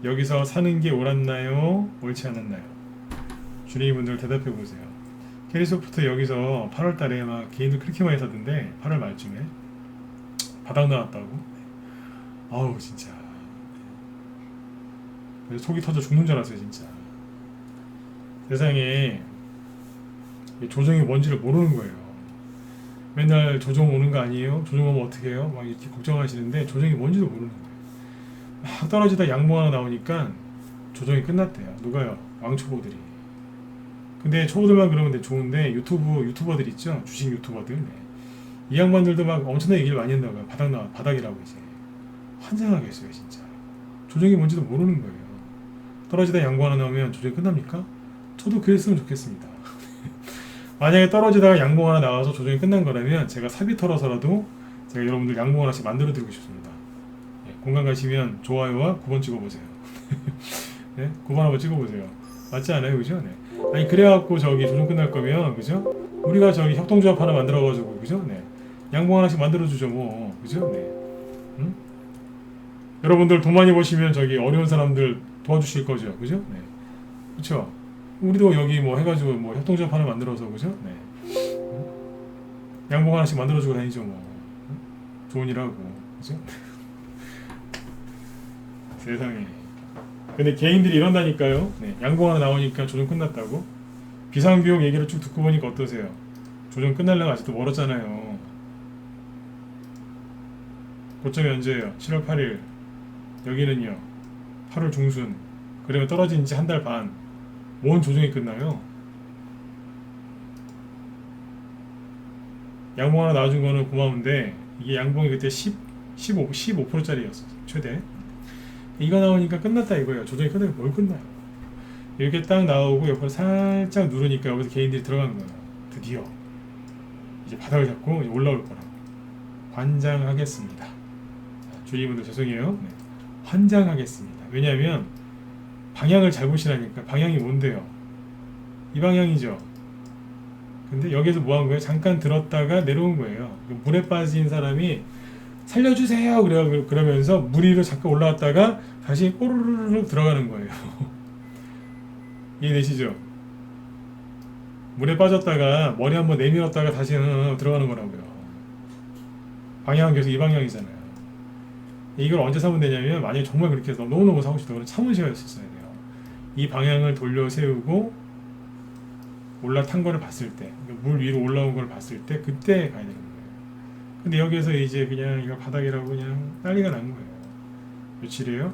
여기서 사는 게 옳았나요? 옳지 않았나요? 주의분들 대답해 보세요. 캐리 소프트 여기서 8월달에 막 개인들 그렇게 많이 사던데 8월 말쯤에 바닥 나왔다고. 아우 진짜 속이 터져 죽는 줄 알았어요 진짜. 세상에 조정이 뭔지를 모르는 거예요. 맨날 조정 오는 거 아니에요? 조정 오면 어떻게 해요? 막 이렇게 걱정하시는데 조정이 뭔지도 모르는 거예요. 막 떨어지다 양봉 하나 나오니까 조정이 끝났대요. 누가요? 왕초보들이. 근데 초보들만 그러면 좋은데 유튜버들 있죠? 주식 유튜버들. 네. 이 양반들도 막 엄청나게 얘기를 많이 한다고요. 바닥이라고 이제. 환장하겠어요 진짜. 조정이 뭔지도 모르는 거예요. 떨어지다 양보 하나 나오면 조정이 끝납니까? 저도 그랬으면 좋겠습니다. 만약에 떨어지다가 양봉 하나 나와서 조정이 끝난 거라면 제가 사비 털어서라도 제가 여러분들 양봉 하나씩 만들어 드리고 싶습니다. 예, 공감 가시면 좋아요와 9번 찍어보세요. 네? 9번 한번 찍어보세요. 맞지 않아요? 그죠? 네. 아니 그래갖고 저기 조정 끝날 거면 그죠? 우리가 저기 협동조합 하나 만들어가지고 그죠? 네. 양봉 하나씩 만들어주죠 뭐 그죠? 네. 응? 여러분들 돈 많이 버시면 저기 어려운 사람들 도와주실 거죠, 그죠? 네. 그렇죠. 우리도 여기 뭐 해가지고 뭐 협동조합 하나 만들어서 그죠? 네. 양봉 하나씩 만들어주고 다니죠 뭐. 좋은 일하고 그죠? 세상에. 근데 개인들이 이런다니까요. 네. 양봉 하나 나오니까 조정 끝났다고. 비상비용 얘기를 쭉 듣고 보니까 어떠세요? 조정 끝나려면 아직도 멀었잖아요. 고점이 언제예요? 7월 8일. 여기는요 8월 중순. 그러면 떨어진 지 한 달 반. 뭔 조정이 끝나요? 양봉 하나 나와준 거는 고마운데 이게 양봉이 그때 15%짜리였어 최대. 이거 나오니까 끝났다 이거예요. 조정이 끝나면 뭘 끝나요? 이렇게 딱 나오고 옆으로 살짝 누르니까 여기서 개인들이 들어가는 거예요. 드디어 이제 바닥을 잡고 올라올 거라고. 환장하겠습니다. 주의분들 죄송해요. 네. 환장하겠습니다. 왜냐하면 방향을 잘 보시라니까. 방향이 뭔데요? 이 방향이죠. 근데 여기서 뭐 한 거예요? 잠깐 들었다가 내려온 거예요. 물에 빠진 사람이 살려주세요 그러면서 물 위로 잠깐 올라왔다가 다시 꼬르르르 들어가는 거예요. 이해되시죠? 물에 빠졌다가 머리 한번 내밀었다가 다시 들어가는 거라고요. 방향은 계속 이 방향이잖아요. 이걸 언제 사면 되냐면 만약에 정말 그렇게 해서 너무너무 사고 싶다 그러면 참으셔야 돼요. 이 방향을 돌려 세우고 올라탄 거를 봤을 때, 물 위로 올라온 걸 봤을 때 그때 가야 되는 거예요. 근데 여기에서 이제 그냥 이거 바닥이라고 그냥 난리가 난 거예요. 며칠이에요?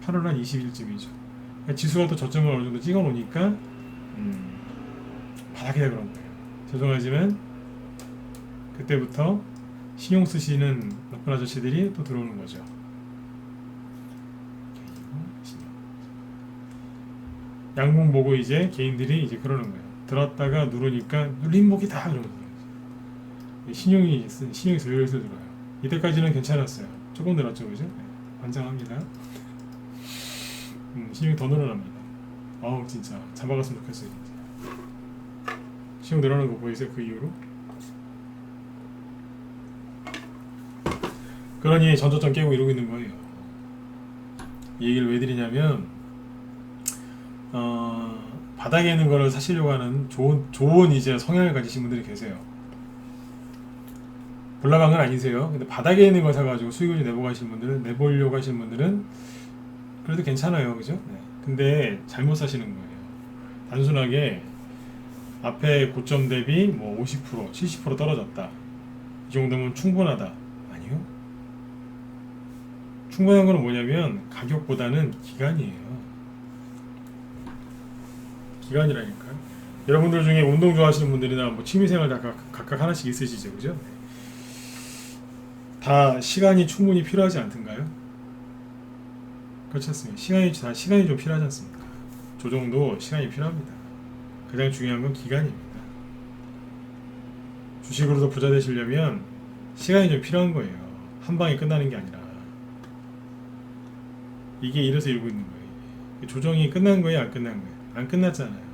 8월 한 20일쯤이죠. 그러니까 지수가 또 저점을 어느 정도 찍어 놓으니까 바닥이다 그런 거예요. 죄송하지만 그때부터 신용 쓰시는 나쁜 아저씨들이 또 들어오는 거죠. 양봉 보고 이제 개인들이 이제 그러는 거예요. 들었다가 누르니까 눌림목이다 이러는 거예요. 신용이 슬슬 들어요. 이때까지는 괜찮았어요. 조금 늘었죠, 그죠? 네. 환장합니다. 신용이 더 늘어납니다. 아우 진짜 잡아갔으면 좋겠어요. 진짜. 신용 늘어나는 거 보이세요? 그 이후로? 그러니 전저점 깨고 이러고 있는 거예요. 이 얘기를 왜 드리냐면 바닥에 있는 거를 사시려고 하는 좋은 이제 성향을 가지신 분들이 계세요. 볼라방은 아니세요. 근데 바닥에 있는 걸 사가지고 수익을 내보려고 하시는 분들은 그래도 괜찮아요, 그죠? 네. 근데 잘못 사시는 거예요. 단순하게 앞에 고점 대비 뭐 50%, 70% 떨어졌다. 이 정도면 충분하다. 아니요. 충분한 건 뭐냐면 가격보다는 기간이에요. 기간이라니까요. 여러분들 중에 운동 좋아하시는 분들이나 뭐 취미생활 다 각각 하나씩 있으시죠, 그죠? 네. 다 시간이 충분히 필요하지 않던가요? 그렇지 않습니까? 시간이 좀 필요하지 않습니까? 조정도 시간이 필요합니다. 가장 중요한 건 기간입니다. 주식으로도 부자 되시려면 시간이 좀 필요한 거예요. 한 방에 끝나는 게 아니라. 이게 이래서 이러고 있는 거예요. 조정이 끝난 거예요, 안 끝난 거예요? 안 끝났잖아요.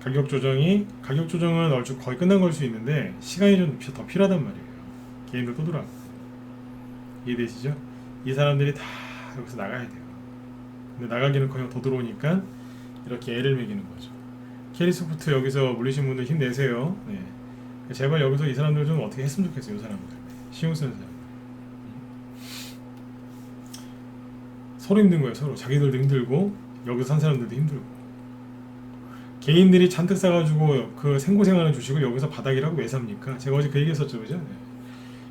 가격 조정은 얼추 거의 끝난 걸 수 있는데 시간이 좀 더 필요하단 말이에요. 개인들 또 돌아가고. 이해되시죠? 이 사람들이 다 여기서 나가야 돼요. 근데 나가기는 거의 더 들어오니까 이렇게 애를 매기는 거죠. 캐리소프트 여기서 물리신 분들 힘내세요. 네. 제발 여기서 이 사람들 좀 어떻게 했으면 좋겠어요. 이 사람들 신경 쓰는 사람. 서로 힘든 거예요. 서로 자기들도 힘들고 여기서 산 사람들도 힘들고. 개인들이 잔뜩 사가지고 그 생고생하는 주식을 여기서 바닥이라고 왜 삽니까? 제가 어제 그 얘기했었죠, 그죠? 네.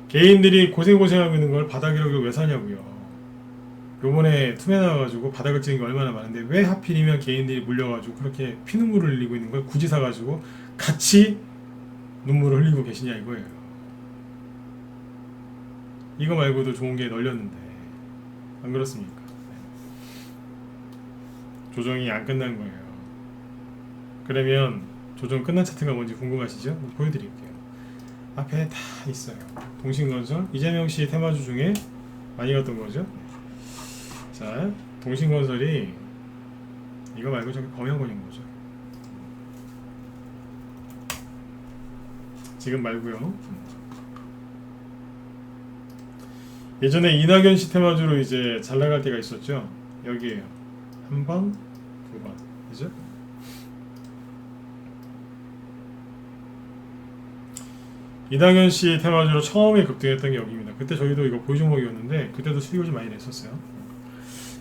개인들이 고생하고 있는 걸 바닥이라고 왜 사냐고요. 요번에 투매 나와가지고 바닥을 찍은 게 얼마나 많은데 왜 하필이면 개인들이 물려가지고 그렇게 피눈물을 흘리고 있는 걸 굳이 사가지고 같이 눈물을 흘리고 계시냐 이거예요. 이거 말고도 좋은 게 널렸는데 안 그렇습니까? 조정이 안 끝난 거예요. 그러면 조정 끝난 차트가 뭔지 궁금하시죠? 보여드릴게요. 앞에 다 있어요. 동신건설, 이재명씨 테마주 중에 많이 갔던 거죠. 자, 동신건설이 이거 말고 저기 범용 걸린 거죠. 지금 말고요. 예전에 이낙연 씨 테마주로 이제 잘 나갈 때가 있었죠. 여기에요. 한 번, 두 번, 그죠? 이낙연 씨 테마주로 처음에 급등했던 게 여기입니다. 그때 저희도 이거 보유종목이었는데 그때도 수익을 좀 많이 냈었어요.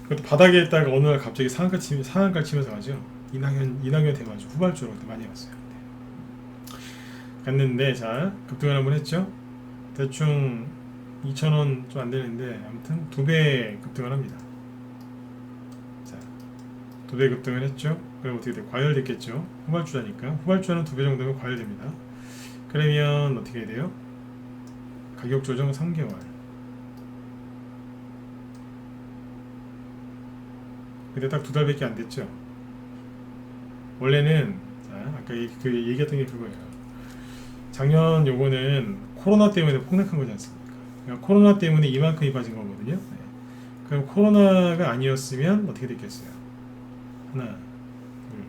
그때 바닥에 있다가 어느 날 갑자기 상한가 치면서 가죠. 이낙연 테마주 후발주로 그때 많이 갔어요. 갔는데 자 급등을 한번 했죠. 대충 2,000원 좀 안 되는데 아무튼 2배 급등을 합니다. 자 2배 급등을 했죠. 그럼 어떻게 돼? 과열됐겠죠. 후발주자니까 후발주자는 2배 정도면 과열됩니다. 그러면 어떻게 해야 돼요? 가격 조정 3개월. 근데 딱 2달밖에 안 됐죠. 원래는 자, 아까 그 얘기했던 게 그거예요. 작년 요거는 코로나 때문에 폭락한 거지 않습니까? 그러니까 코로나 때문에 이만큼이 빠진 거거든요. 네. 그럼 코로나가 아니었으면 어떻게 됐겠어요? 하나, 둘,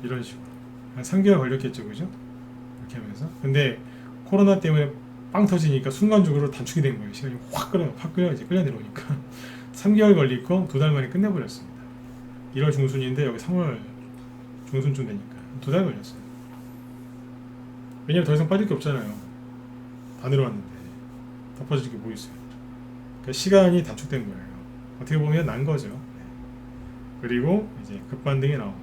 이런 식으로 한 3개월 걸렸겠죠, 그죠? 이렇게 하면서. 근데 코로나 때문에 빵 터지니까 순간적으로 단축이 된 거예요. 시간이 확 끌려 이제 끌려 내려오니까 3개월 걸리고 2달 만에 끝내버렸습니다. 1월 중순인데 여기 3월 중순쯤 되니까 2달 걸렸어요. 왜냐면 더 이상 빠질 게 없잖아요. 다 내려왔는데 덮어질 게 뭐 있어요. 그러니까 시간이 단축된 거예요. 어떻게 보면 난 거죠. 그리고 이제 급반등이 나옵니다.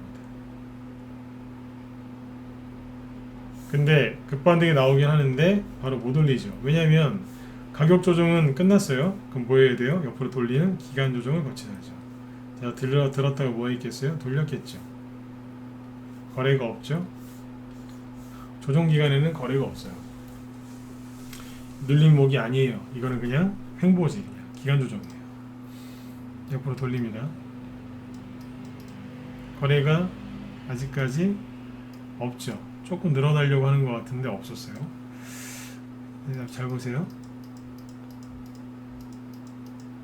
근데 급반등이 나오긴 하는데 바로 못 올리죠. 왜냐하면 가격 조정은 끝났어요. 그럼 뭐 해야 돼요? 옆으로 돌리는 기간 조정을 거쳐야죠. 자, 들었다가 뭐 했겠어요? 돌렸겠죠. 거래가 없죠. 조정 기간에는 거래가 없어요. 눌린 목이 아니에요. 이거는 그냥 횡보지, 그냥 기간 조정이에요. 옆으로 돌립니다. 거래가 아직까지 없죠. 조금 늘어나려고 하는 것 같은데 없었어요. 잘 보세요.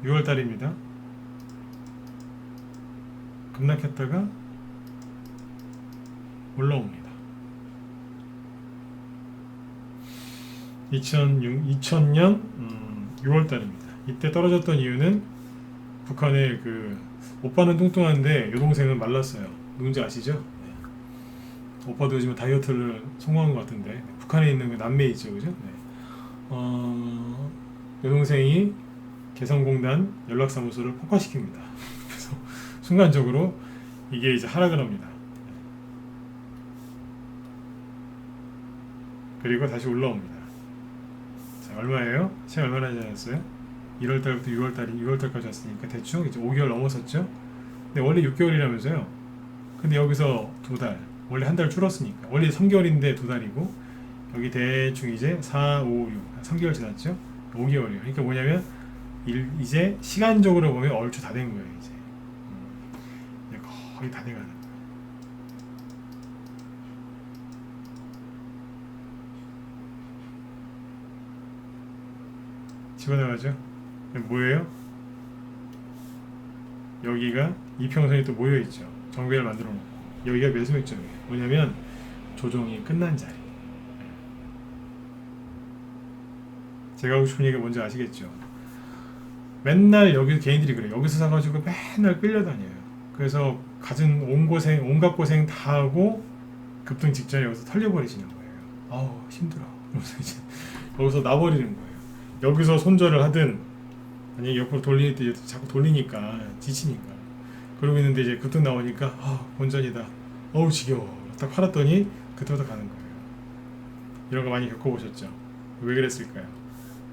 6월달입니다. 급락했다가 올라옵니다. 2000년 6월달입니다. 이때 떨어졌던 이유는 북한의 그 오빠는 뚱뚱한데 여동생은 말랐어요. 누군지 아시죠? 네. 오빠도 요즘 다이어트를 성공한 것 같은데 북한에 있는 그 남매 있죠, 그죠? 네. 여동생이 개성공단 연락사무소를 폭파시킵니다. 그래서 순간적으로 이게 이제 하락을 합니다. 그리고 다시 올라옵니다. 자, 얼마예요? 책 얼마나 지났어요? 1월달부터 6월까지 왔으니까 대충 이제 5개월 넘었었죠? 근데 원래 6개월이라면서요? 근데 여기서 2달, 원래 한 달 줄었으니까 원래 3개월인데 2달이고 여기 대충 이제 4, 5, 6, 3개월 지났죠? 5개월이에요. 그러니까 뭐냐면 이제 시간적으로 보면 얼추 다 된 거예요. 이제 거의 다 돼가는 거예요. 집어넣어야죠. 뭐예요? 여기가 이평선이 또 모여있죠. 정배를 만들어 놓고 여기가 매수익점이에요. 뭐냐면 조정이 끝난 자리. 제가 하고 싶은 얘기가 뭔지 아시겠죠? 맨날 여기 개인들이 그래요. 여기서 사가지고 맨날 끌려다녀요. 그래서 가진 온갖 고생 다 하고 급등 직전에 여기서 털려버리시는 거예요. 아우 힘들어. 그래서 이제 여기서 나버리는 거예요. 여기서 손절을 하든 아니 옆으로 돌릴 때 자꾸 돌리니까 지치니까 그러고 있는데 이제 급등 나오니까 본전이다. 어우 지겨워. 딱 팔았더니 그때부터 가는 거예요. 이런 거 많이 겪어보셨죠? 왜 그랬을까요?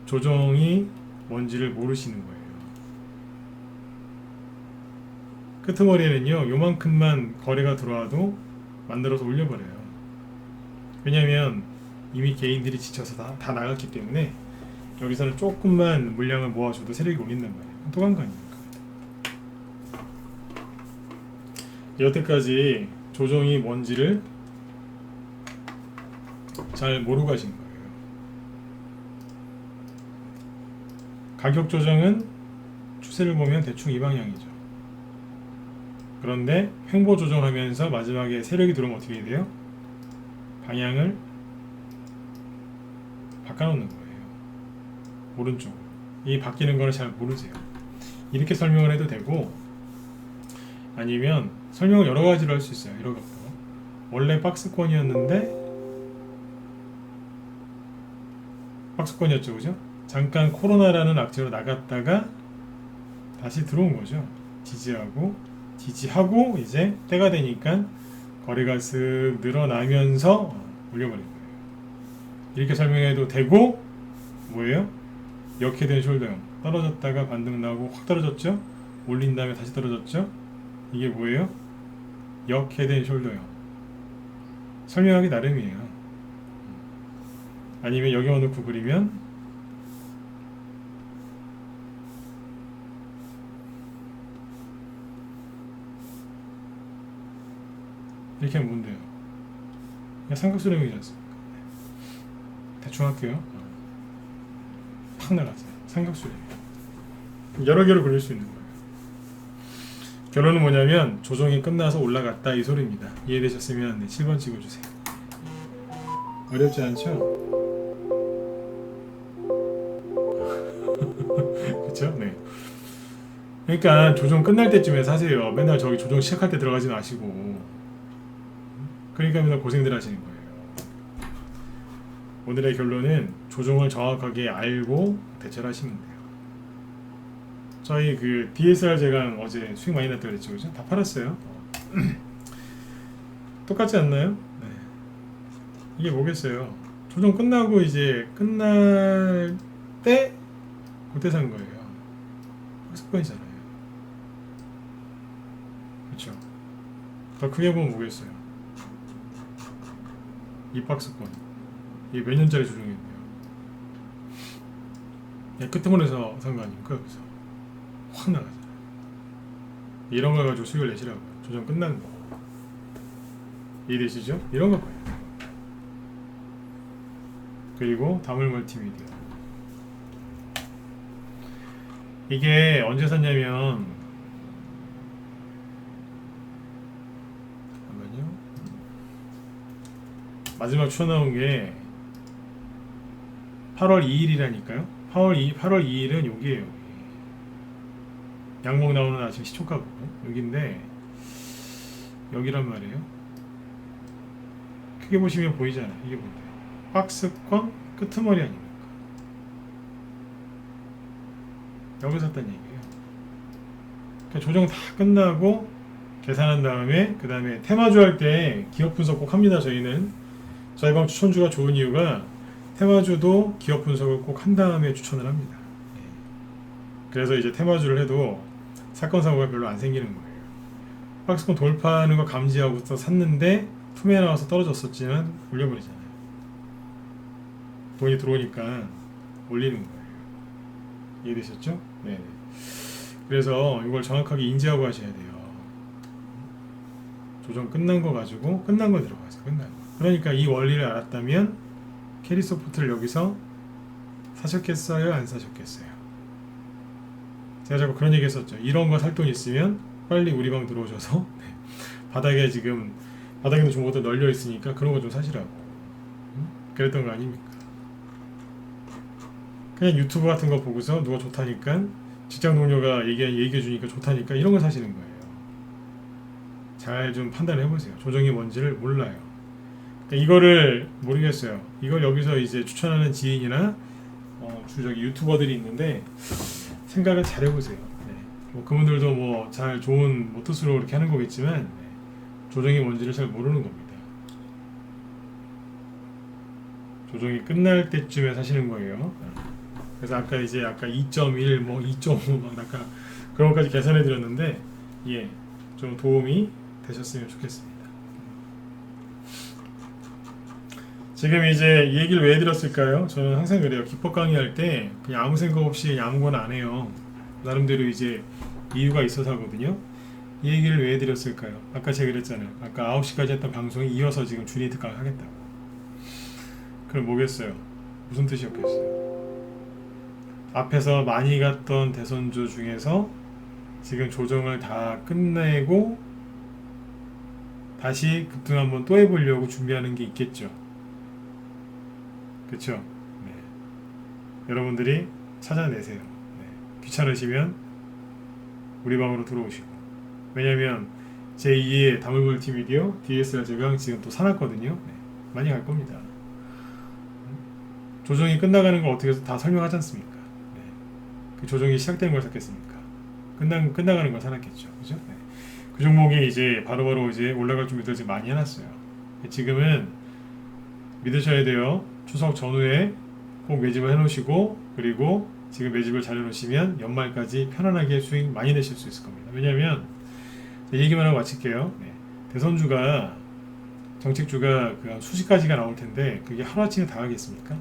조정이 뭔지를 모르시는 거예요. 끄트머리에는요 요만큼만 거래가 들어와도 만들어서 올려버려요. 왜냐면 이미 개인들이 지쳐서 다 나갔기 때문에 여기서는 조금만 물량을 모아줘도 세력이 올린단 말이에요. 똑똑한 거 아닙니까? 여태까지 조정이 뭔지를 잘 모르고 가신 거예요. 가격 조정은 추세를 보면 대충 이 방향이죠. 그런데 횡보 조정하면서 마지막에 세력이 들어오면 어떻게 돼요? 방향을 바꿔놓는 거예요. 오른쪽으로. 이 바뀌는 거를 잘 모르세요. 이렇게 설명을 해도 되고 아니면 설명을 여러 가지로 할 수 있어요. 이렇게 원래 박스권이었죠, 그죠? 잠깐 코로나라는 악재로 나갔다가 다시 들어온 거죠. 지지하고 이제 때가 되니까 거래가 쓱 늘어나면서 올려버린 거예요. 이렇게 설명해도 되고 뭐예요? 역회된 숄더형 떨어졌다가 반등 나오고 확 떨어졌죠? 올린 다음에 다시 떨어졌죠? 이게 뭐예요? 역회된 숄더형 설명하기 나름이에요. 아니면 여기만 놓고 그리면 이렇게 하면 뭔데요? 그냥 삼각수렴이지 않습니까? 대충 할게요. 팍 나갔어요. 삼각수렴. 여러 개로 그릴 수 있는 거예요. 결론은 뭐냐면 조정이 끝나서 올라갔다 이 소리입니다. 이해되셨으면 네, 7번 찍어주세요. 어렵지 않죠? 그쵸? 네. 그러니까 조정 끝날 때쯤에 사세요. 맨날 저기 조정 시작할 때 들어가지 마시고. 그러니까 맨날 고생들 하시는 거예요. 오늘의 결론은 조정을 정확하게 알고 대처를 하시면 돼요. 저희 그 DSR 제가 어제 수익 많이 났다 그랬죠, 그죠? 다 팔았어요. 똑같지 않나요? 네. 이게 뭐겠어요? 조정 끝나고 이제 끝날 때 그때 산 거예요. 박스권이잖아요. 그렇죠? 더 크게 보면 뭐겠어요? 이 박스권 이게 몇 년짜리 조정이었네요. 끄트머리에서 산 거 아닙니까? 여기서 확 나가잖아요. 이런 걸 가지고 수익을 내시라고요. 조정 끝난 거 이해되시죠? 이런 거 봐요. 그리고 다물 멀티미디어 이게 언제 샀냐면 잠깐만요. 마지막 추천 나온 게 8월 2일이라니까요. 8월 2일은 여기에요. 양목 나오는 아침 시초가 부분 여기인데 여기란 말이에요. 크게 보시면 보이잖아. 이게 뭔데? 박스권 끄트머리 아닙니까? 여기 샀단 얘기예요. 그러니까 조정 다 끝나고 계산한 다음에 그 다음에 테마주 할 때 기업 분석 꼭 합니다. 저희 방 추천주가 좋은 이유가 테마주도 기업 분석을 꼭 한 다음에 추천을 합니다. 그래서 이제 테마주를 해도 사건 사고가 별로 안 생기는 거예요. 박스권 돌파하는 거 감지하고서 샀는데 투매 나와서 떨어졌었지만 올려버리잖아요. 돈이 들어오니까 올리는 거예요. 이해되셨죠? 네. 그래서 이걸 정확하게 인지하고 하셔야 돼요. 조정 끝난 거 가지고 끝난 거 들어가세요. 끝난 거. 그러니까 이 원리를 알았다면 캐리소프트를 여기서 사셨겠어요? 안 사셨겠어요? 제가 자꾸 그런 얘기 했었죠. 이런 거 살 돈 있으면 빨리 우리 방 들어오셔서 바닥에 바닥에도 정보가 널려 있으니까 그런 거 좀 사시라고. 그랬던 거 아닙니까? 그냥 유튜브 같은 거 보고서 누가 좋다니까 직장 동료가 얘기해 주니까 좋다니까 이런 거 사시는 거예요. 잘 좀 판단해 보세요. 조정이 뭔지를 몰라요. 그러니까 이거를 모르겠어요. 이걸 여기서 이제 추천하는 지인이나 유튜버들이 있는데 생각을 잘 해보세요. 네. 뭐 그분들도 뭐 잘 좋은 뜻으로 이렇게 하는 거겠지만 네. 조정이 뭔지를 잘 모르는 겁니다. 조정이 끝날 때쯤에 사시는 거예요. 그래서 아까 2.1, 뭐 2.5 막 아까 그런 것까지 계산해 드렸는데 예, 좀 도움이 되셨으면 좋겠습니다. 지금 이제 이 얘기를 왜 해드렸을까요? 저는 항상 그래요. 기법 강의할 때 그냥 아무 생각 없이 아무거나 안 해요. 나름대로 이제 이유가 있어서 하거든요. 이 얘기를 왜 해드렸을까요? 아까 제가 그랬잖아요. 아까 9시까지 했던 방송이 이어서 지금 주니트 강의 하겠다고. 그럼 뭐겠어요? 무슨 뜻이었겠어요? 앞에서 많이 갔던 대선주 중에서 지금 조정을 다 끝내고 다시 급등 한번 또 해보려고 준비하는 게 있겠죠. 그렇죠? 네. 여러분들이 찾아내세요. 네. 귀찮으시면 우리 방으로 들어오시고. 왜냐면 제2의 다물물티미디어 DSR 제강 지금 또 사놨거든요. 네. 많이 갈 겁니다. 조정이 끝나가는 걸 어떻게 해서 다 설명하지 않습니까? 네. 그 조정이 시작되는 걸 샀겠습니까? 끝나가는 걸 사놨겠죠. 그죠? 네. 그 종목이 이제 바로바로 이제 올라갈 준비들 지금 많이 해놨어요. 지금은 믿으셔야 돼요. 추석 전후에 꼭 매집을 해놓으시고 그리고 지금 매집을 잘 해놓으시면 연말까지 편안하게 수익 많이 내실 수 있을 겁니다. 왜냐하면 얘기만 하고 마칠게요. 네. 대선주가 정책주가 그 수십 가지가 나올 텐데 그게 하루아침에 다 하겠습니까?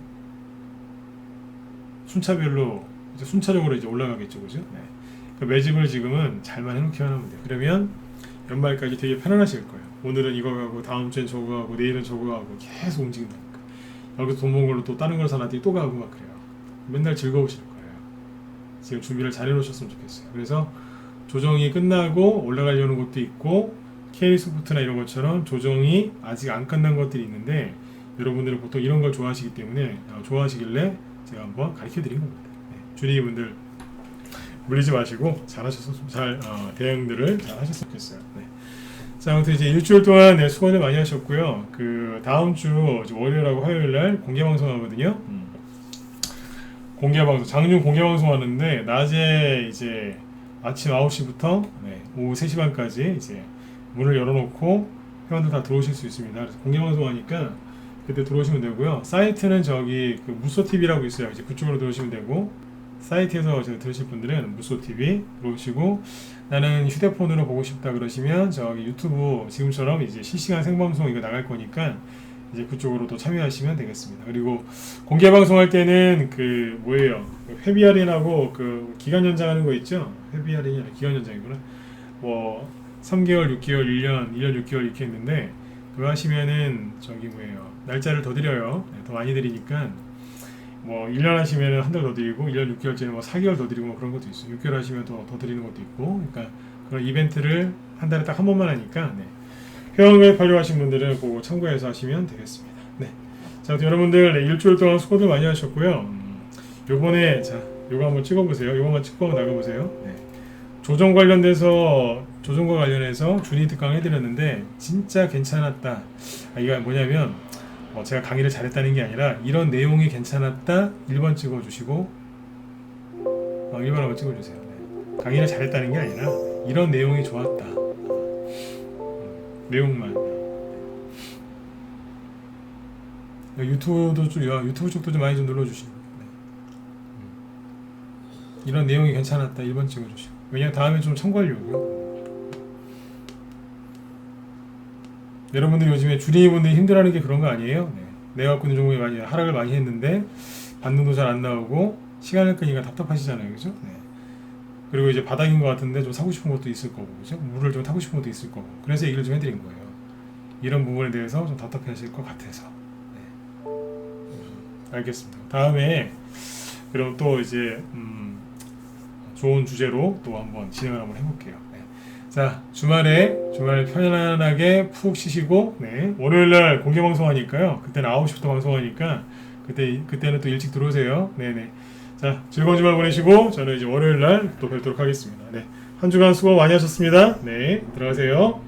순차별로 이제 순차적으로 이제 올라가겠죠, 그죠? 네. 그 매집을 지금은 잘만 해놓기만 하면 돼요. 그러면 연말까지 되게 편안하실 거예요. 오늘은 이거 가고 다음 주엔 저거 가고 내일은 저거 가고 계속 움직인다니까. 여기서 돈 번 걸로 또 다른 걸 사놨더니 또 가고 막 그래요. 맨날 즐거우실 거예요. 지금 준비를 잘 해놓으셨으면 좋겠어요. 그래서 조정이 끝나고 올라가려는 것도 있고 K소프트나 이런 것처럼 조정이 아직 안 끝난 것들이 있는데 여러분들은 보통 이런 걸 좋아하시기 때문에 좋아하시길래 제가 한번 가르쳐 드린 겁니다. 네. 주니분들 물리지 마시고 대응들을 잘 하셨으면 좋겠어요. 네. 자, 아무튼 이제 일주일 동안 네, 수고들 많이 하셨고요. 그 다음 주 월요일하고 화요일날 공개 방송 하거든요. 공개 방송, 장중 공개 방송 하는데 낮에 이제 아침 9시부터 네, 오후 3시 반까지 이제 문을 열어놓고 회원들 다 들어오실 수 있습니다. 그래서 공개 방송 하니까 그때 들어오시면 되고요. 사이트는 저기 그 무소TV라고 있어요. 이제 그쪽으로 들어오시면 되고 사이트에서 들으실 분들은 무소TV 들어오시고 나는 휴대폰으로 보고 싶다 그러시면 저기 유튜브 지금처럼 이제 실시간 생방송 이거 나갈 거니까 이제 그쪽으로 또 참여하시면 되겠습니다. 그리고 공개 방송할 때는 그 뭐예요? 회비 할인하고 그 기간 연장하는 거 있죠? 회비 할인이 아니라 기간 연장이구나. 뭐 3개월, 6개월, 1년, 1년 6개월 이렇게 했는데 그거 하시면은 저기 뭐예요? 날짜를 더 드려요. 네, 더 많이 드리니까 뭐 1년 하시면 한 달 더 드리고 1년 6개월째는 뭐 4개월 더 드리고 뭐 그런 것도 있어요. 6개월 하시면 더 드리는 것도 있고 그러니까 그런 이벤트를 한 달에 딱 한 번만 하니까 네. 회원 가입하려고 하신 분들은 그거 참고해서 하시면 되겠습니다. 네. 자, 여러분들 네, 일주일 동안 수고들 많이 하셨고요. 요번에 자, 요거 한번 찍어보세요. 요거만 찍고 나가보세요. 네. 조정 관련돼서 조정과 관련해서 준이 특강 해드렸는데 진짜 괜찮았다. 이게 뭐냐면 제가 강의를 잘했다는 게 아니라 이런 내용이 괜찮았다 1번 찍어주시고 1번 한번 찍어주세요. 네. 강의를 잘했다는 게 아니라 이런 내용이 좋았다. 내용만. 유튜브 쪽도 좀 많이 좀 눌러주시고 네. 이런 내용이 괜찮았다 1번 찍어주시고 왜냐면 다음에 좀 참고하려고요. 여러분들이 요즘에 주린이분들이 힘들어하는 게 그런 거 아니에요? 네. 내가 갖고 있는 종목이 많이 하락을 많이 했는데 반등도 잘 안 나오고 시간을 끄니까 답답하시잖아요, 그죠? 네. 그리고 이제 바닥인 것 같은데 좀 사고 싶은 것도 있을 거고, 그죠? 물을 좀 타고 싶은 것도 있을 거고. 그래서 얘기를 좀 해드린 거예요. 이런 부분에 대해서 좀 답답해하실 것 같아서. 네. 알겠습니다. 다음에 그럼 또 이제 좋은 주제로 또 한번 진행을 한번 해볼게요. 네. 자, 주말 편안하게 푹 쉬시고, 네. 월요일날 공개 방송하니까요. 그때는 9시부터 방송하니까 그때는 또 일찍 들어오세요. 네네. 자, 즐거운 주말 보내시고 저는 이제 월요일날 또 뵙도록 하겠습니다. 네. 한 주간 수고 많이 하셨습니다. 네, 들어가세요.